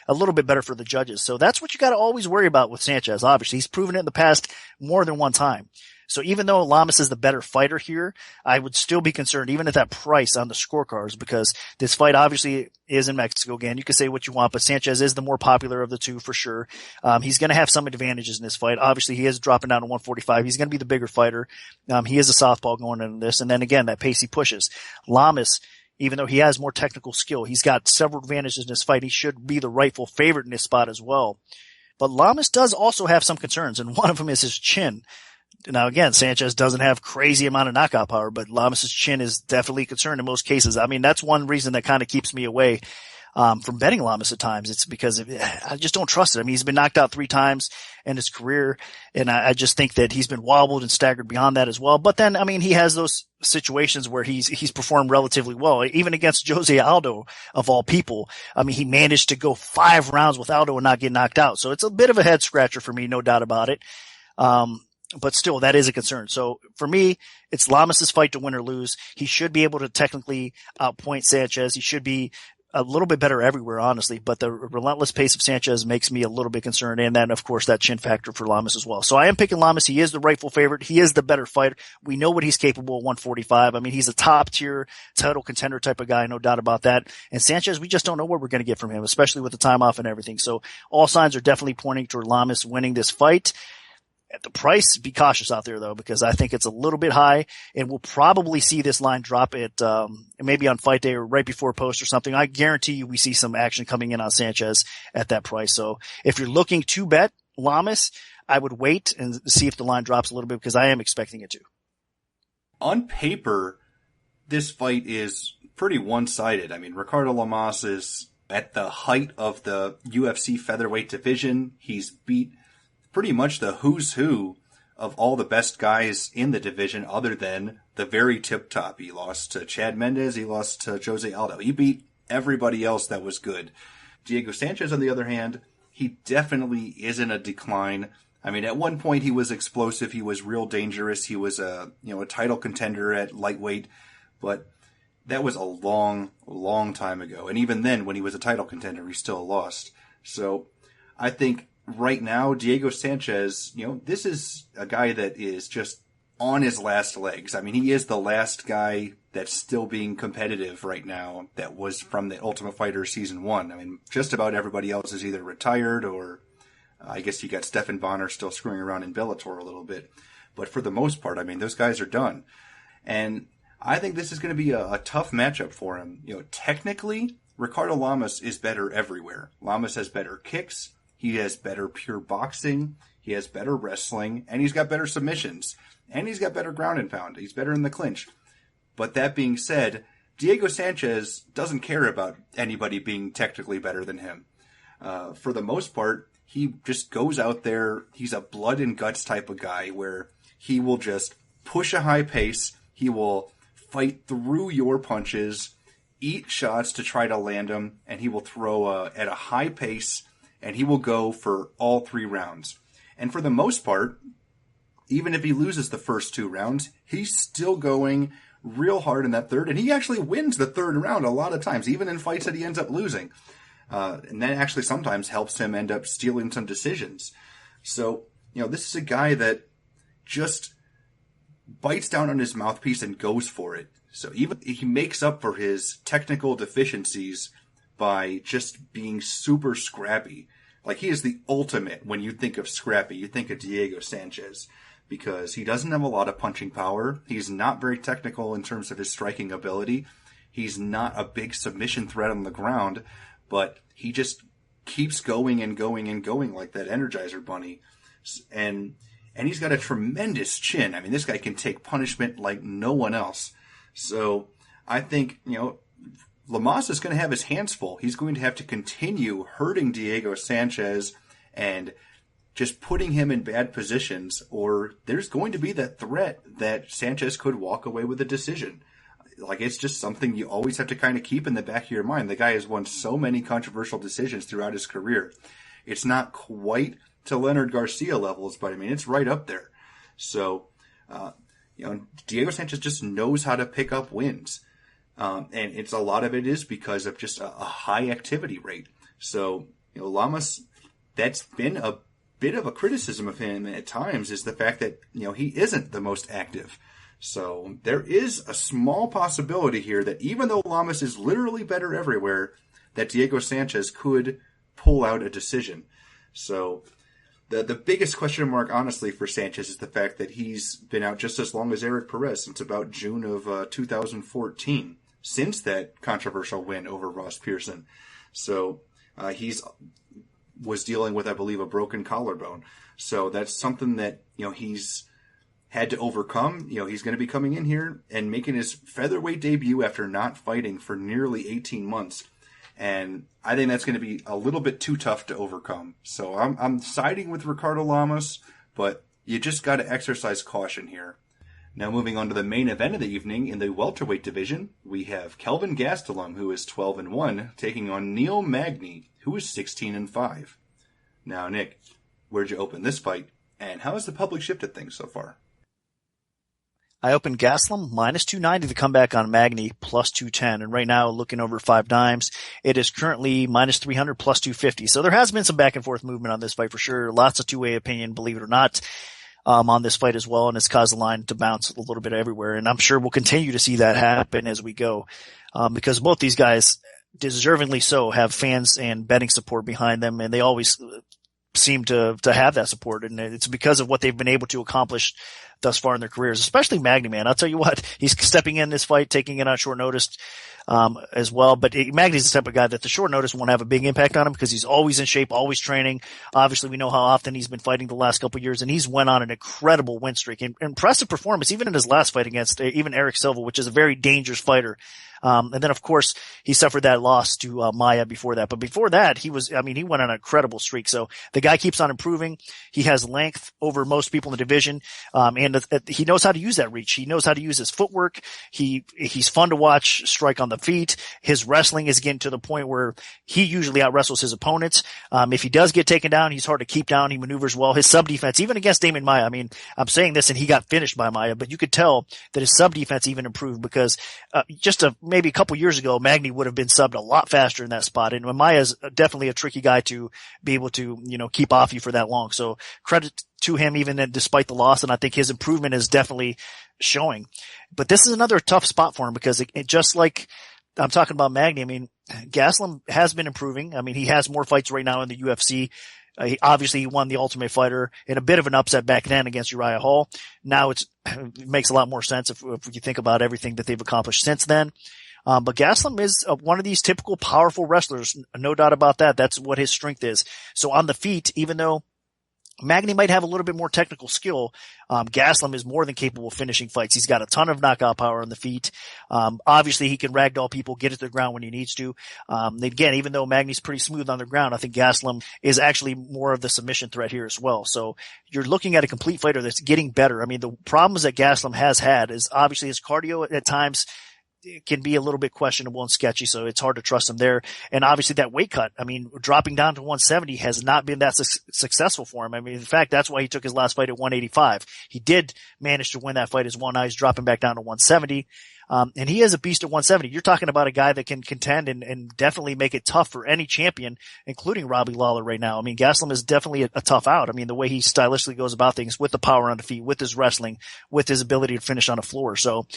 a little bit better for the judges. So that's what you got to always worry about with Sanchez. Obviously, he's proven it in the past more than one time. So even though Lamas is the better fighter here, I would still be concerned even at that price on the scorecards, because this fight obviously is in Mexico. Again, you can say what you want, but Sanchez is the more popular of the two for sure. He's going to have some advantages in this fight. Obviously, he is dropping down to 145. He's going to be the bigger fighter. He is a southpaw going into this. And then again, that pace he pushes. Lamas, even though he has more technical skill, he's got several advantages in this fight. He should be the rightful favorite in this spot as well. But Lamas does also have some concerns, and one of them is his chin. Now, again, Sanchez doesn't have crazy amount of knockout power, but Lamas's chin is definitely a concern in most cases. I mean, that's one reason that kind of keeps me away from betting Lamas at times. It's because I just don't trust it. I mean, he's been knocked out 3 times in his career, and I just think that he's been wobbled and staggered beyond that as well. But then, I mean, he has those situations where he's performed relatively well, even against Jose Aldo, of all people. I mean, he managed to go 5 rounds with Aldo and not get knocked out. So it's a bit of a head scratcher for me, no doubt about it. But still, that is a concern. So for me, it's Lamas's fight to win or lose. He should be able to technically outpoint Sanchez. He should be a little bit better everywhere, honestly. But the relentless pace of Sanchez makes me a little bit concerned. And then, of course, that chin factor for Lamas as well. So I am picking Lamas. He is the rightful favorite. He is the better fighter. We know what he's capable of 145. I mean, he's a top tier title contender type of guy, no doubt about that. And Sanchez, we just don't know what we're going to get from him, especially with the time off and everything. So all signs are definitely pointing toward Lamas winning this fight. At the price, be cautious out there though, because I think it's a little bit high, and we'll probably see this line drop at maybe on fight day or right before post or something. I guarantee you we see some action coming in on Sanchez at that price. So if you're looking to bet Lamas, I would wait and see if the line drops a little bit, because I am expecting it to. On paper, this fight is pretty one-sided. I mean, Ricardo Lamas is at the height of the UFC featherweight division. He's beat pretty much the who's who of all the best guys in the division, other than the very tip top. He lost to Chad Mendes. He lost to Jose Aldo. He beat everybody else that was good. Diego Sanchez, on the other hand, he definitely is in a decline. I mean, at one point he was explosive. He was real dangerous. He was a title contender at lightweight, but that was a long, long time ago. And even then, when he was a title contender, he still lost. So I think right now, Diego Sanchez, this is a guy that is just on his last legs. I mean, he is the last guy that's still being competitive right now that was from the Ultimate Fighter Season 1. I mean, just about everybody else is either retired or I guess you got Stephan Bonner still screwing around in Bellator a little bit. But for the most part, I mean, those guys are done. And I think this is going to be a tough matchup for him. Technically, Ricardo Lamas is better everywhere. Lamas has better kicks. He has better pure boxing. He has better wrestling. And he's got better submissions. And he's got better ground and pound. He's better in the clinch. But that being said, Diego Sanchez doesn't care about anybody being technically better than him. For the most part, he just goes out there. He's a blood and guts type of guy where he will just push a high pace. He will fight through your punches, eat shots to try to land them, and he will throw at a high pace, and he will go for all 3 rounds. And for the most part, even if he loses the first 2 rounds, he's still going real hard in that third, and he actually wins the third round a lot of times, even in fights that he ends up losing. And that actually sometimes helps him end up stealing some decisions. So, this is a guy that just bites down on his mouthpiece and goes for it. So even he makes up for his technical deficiencies by just being super scrappy. Like, he is the ultimate. When you think of scrappy, you think of Diego Sanchez, because he doesn't have a lot of punching power. He's not very technical in terms of his striking ability. He's not a big submission threat on the ground, but he just keeps going and going and going like that Energizer Bunny. And he's got a tremendous chin. I mean, this guy can take punishment like no one else. So I think, Lamas is going to have his hands full. He's going to have to continue hurting Diego Sanchez and just putting him in bad positions, or there's going to be that threat that Sanchez could walk away with a decision. Like, it's just something you always have to kind of keep in the back of your mind. The guy has won so many controversial decisions throughout his career. It's not quite to Leonard Garcia levels, but I mean, it's right up there. So, Diego Sanchez just knows how to pick up wins. And it's a lot of it is because of just a high activity rate. So, Lamas, that's been a bit of a criticism of him at times, is the fact that, he isn't the most active. So there is a small possibility here that even though Lamas is literally better everywhere, that Diego Sanchez could pull out a decision. So the biggest question mark, honestly, for Sanchez is the fact that he's been out just as long as Eric Perez, since about June of 2014, since that controversial win over Ross Pearson. So he's was dealing with, I believe, a broken collarbone. So that's something that, he's had to overcome. He's going to be coming in here and making his featherweight debut after not fighting for nearly 18 months. And I think that's going to be a little bit too tough to overcome. So I'm siding with Ricardo Lamas, but you just got to exercise caution here. Now moving on to the main event of the evening in the welterweight division, we have Kelvin Gastelum, who is 12-1, taking on Neil Magny, who is 16-5. Now, Nick, where'd you open this fight, and how has the public shifted things so far? I opened Gastelum minus 290 to come back on Magny plus 210. And right now, looking over 5 dimes, it is currently minus 300 plus 250. So there has been some back and forth movement on this fight for sure. Lots of two-way opinion, believe it or not, on this fight as well. And it's caused the line to bounce a little bit everywhere. And I'm sure we'll continue to see that happen as we go, because both these guys, deservingly so, have fans and betting support behind them. And they always seem to have that support. And it's because of what they've been able to accomplish thus far in their careers, especially Magny, man. I'll tell you what, he's stepping in this fight, taking it on short notice, as well. But Magny's the type of guy that the short notice won't have a big impact on him because he's always in shape, always training. Obviously, we know how often he's been fighting the last couple of years, and he's went on an incredible win streak. Impressive performance, even in his last fight against even Eric Silva, which is a very dangerous fighter. And then, of course, he suffered that loss to Maia before that. But before that, he went on an incredible streak. So the guy keeps on improving. He has length over most people in the division. And he knows how to use that reach. He knows how to use his footwork. He's fun to watch strike on the feet. His wrestling is getting to the point where he usually out-wrestles his opponents. If he does get taken down, he's hard to keep down. He maneuvers well. His sub-defense, even against Damon Maia, I mean, I'm saying this and he got finished by Maia, but you could tell that his sub-defense even improved because maybe a couple years ago, Magny would have been subbed a lot faster in that spot. And Maia's definitely a tricky guy to be able to, keep off you for that long. So credit to him even despite the loss. And I think his improvement is definitely showing. But this is another tough spot for him because it just like I'm talking about Magny. I mean, Gastelum has been improving. I mean, he has more fights right now in the UFC. He won the Ultimate Fighter in a bit of an upset back then against Uriah Hall. Now it makes a lot more sense if you think about everything that they've accomplished since then. But Gastelum is one of these typical powerful wrestlers. No doubt about that. That's what his strength is. So on the feet, even though Magny might have a little bit more technical skill, Gastelum is more than capable of finishing fights. He's got a ton of knockout power on the feet. Obviously he can ragdoll people, get it to the ground when he needs to. Again, even though Magny's pretty smooth on the ground, I think Gastelum is actually more of the submission threat here as well. So you're looking at a complete fighter that's getting better. I mean, the problems that Gastelum has had is obviously his cardio at times can be a little bit questionable and sketchy, so it's hard to trust him there. And obviously that weight cut, I mean, dropping down to 170 has not been that successful for him. I mean, in fact, that's why he took his last fight at 185. He did manage to win that fight as one. Now he's dropping back down to 170. And he is a beast at 170. You're talking about a guy that can contend and definitely make it tough for any champion, including Robbie Lawler right now. I mean, Gastelum is definitely a tough out. I mean, the way he stylistically goes about things with the power on the feet, with his wrestling, with his ability to finish on the floor. So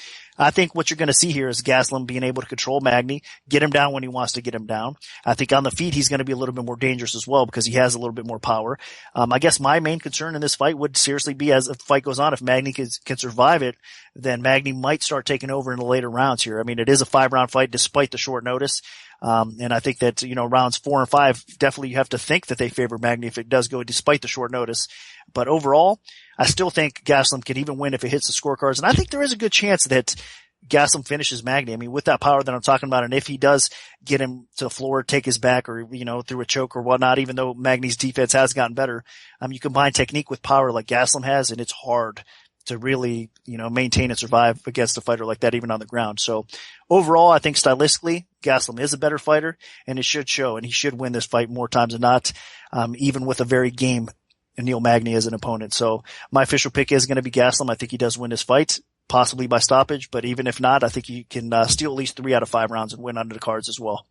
I think what you're going to see here is Gastelum being able to control Magny, get him down when he wants to get him down. I think on the feet, he's going to be a little bit more dangerous as well because he has a little bit more power. I guess my main concern in this fight would seriously be as the fight goes on, if Magny can survive it, then Magny might start taking over in the later rounds here. I mean, it is a 5-round fight despite the short notice. And I think that, rounds 4 and 5, definitely you have to think that they favor Magny if it does go despite the short notice. But overall, I still think Gastelum can even win if it hits the scorecards. And I think there is a good chance that Gastelum finishes Magny. I mean, with that power that I'm talking about, and if he does get him to the floor, take his back, or, through a choke or whatnot, even though Magny's defense has gotten better, you combine technique with power like Gastelum has, and it's hard to really, maintain and survive against a fighter like that, even on the ground. So overall, I think stylistically, Gastelum is a better fighter, and it should show, and he should win this fight more times than not, even with a very game Neil Magny as an opponent. So my official pick is going to be Gastelum. I think he does win this fight, possibly by stoppage, but even if not, I think he can steal at least 3 out of 5 rounds and win under the cards as well.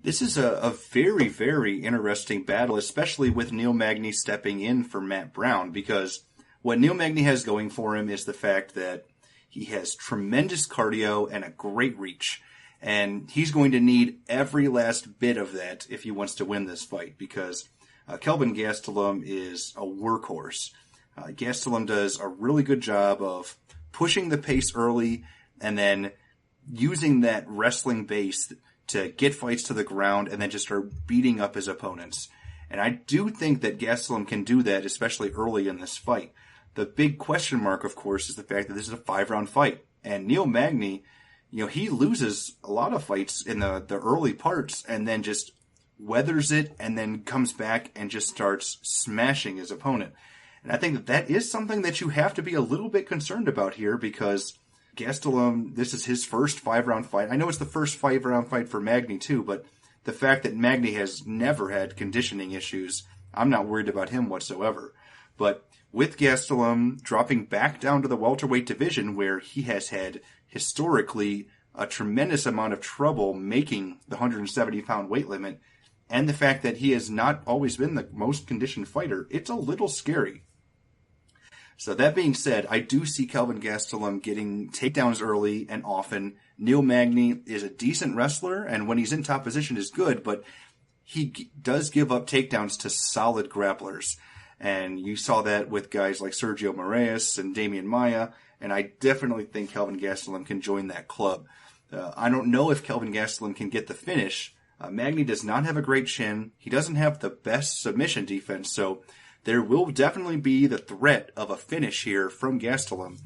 This is a very, very interesting battle, especially with Neil Magny stepping in for Matt Brown, because what Neil Magny has going for him is the fact that he has tremendous cardio and a great reach. And he's going to need every last bit of that if he wants to win this fight, because Kelvin Gastelum is a workhorse. Gastelum does a really good job of pushing the pace early and then using that wrestling base to get fights to the ground and then just start beating up his opponents. And I do think that Gastelum can do that, especially early in this fight. The big question mark, of course, is the fact that this is a 5-round fight. And Neil Magny, he loses a lot of fights in the early parts and then just weathers it and then comes back and just starts smashing his opponent. And I think that is something that you have to be a little bit concerned about here, because Gastelum, this is his first 5-round fight. I know it's the first 5-round fight for Magny too, but the fact that Magny has never had conditioning issues, I'm not worried about him whatsoever. But with Gastelum dropping back down to the welterweight division, where he has had historically a tremendous amount of trouble making the 170-pound weight limit, and the fact that he has not always been the most conditioned fighter, it's a little scary. So that being said, I do see Kelvin Gastelum getting takedowns early and often. Neil Magny is a decent wrestler, and when he's in top position is good, but does give up takedowns to solid grapplers. And you saw that with guys like Sergio Moraes and Damian Maia, and I definitely think Kelvin Gastelum can join that club. I don't know if Kelvin Gastelum can get the finish. Magny does not have a great chin. He doesn't have the best submission defense, so there will definitely be the threat of a finish here from Gastelum.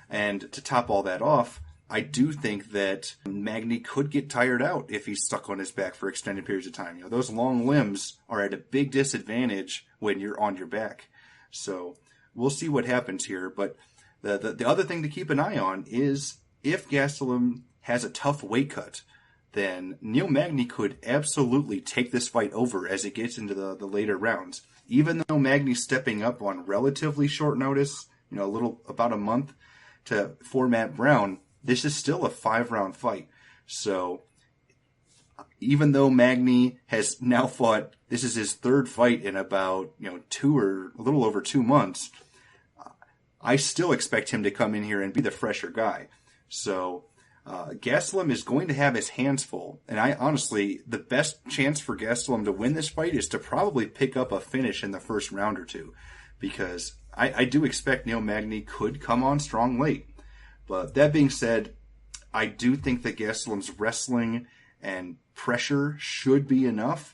And to top all that off, I do think that Magny could get tired out if he's stuck on his back for extended periods of time. Those long limbs are at a big disadvantage when you're on your back. So we'll see what happens here. But the other thing to keep an eye on is if Gastelum has a tough weight cut, then Neil Magny could absolutely take this fight over as it gets into the later rounds. Even though Magny's stepping up on relatively short notice, about a month for Matt Brown, this is still a 5-round fight. So even though Magny has now fought, this is his third fight in about, 2 or a little over 2 months, I still expect him to come in here and be the fresher guy. So Gastelum is going to have his hands full. And the best chance for Gastelum to win this fight is to probably pick up a finish in the first round or two. Because I do expect Neil Magny could come on strong late. But that being said, I do think that Gastelum's wrestling and pressure should be enough,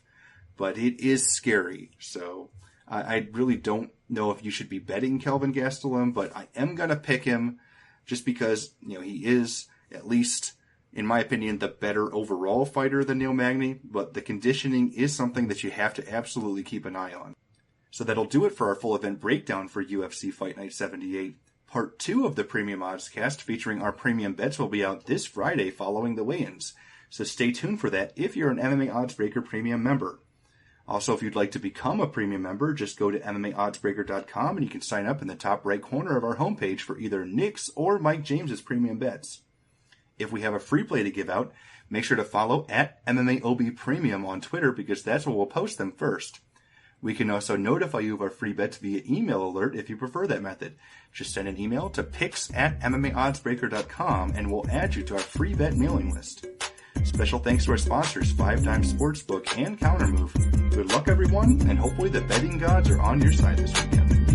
but it is scary. So I really don't know if you should be betting Kelvin Gastelum, but I am going to pick him just because, he is, at least in my opinion, the better overall fighter than Neil Magny, but the conditioning is something that you have to absolutely keep an eye on. So that'll do it for our full event breakdown for UFC Fight Night 78. Part 2 of the Premium Oddscast featuring our premium bets will be out this Friday following the weigh-ins. So stay tuned for that if you're an MMA Oddsbreaker Premium member. Also, if you'd like to become a Premium member, just go to MMAOddsbreaker.com and you can sign up in the top right corner of our homepage for either Nick's or Mike James's premium bets. If we have a free play to give out, make sure to follow at MMAOB Premium on Twitter because that's where we'll post them first. We can also notify you of our free bets via email alert if you prefer that method. Just send an email to picks@MMAOddsbreaker.com and we'll add you to our free bet mailing list. Special thanks to our sponsors, 5 Dimes Sportsbook and Countermove. Good luck, everyone, and hopefully the betting gods are on your side this weekend.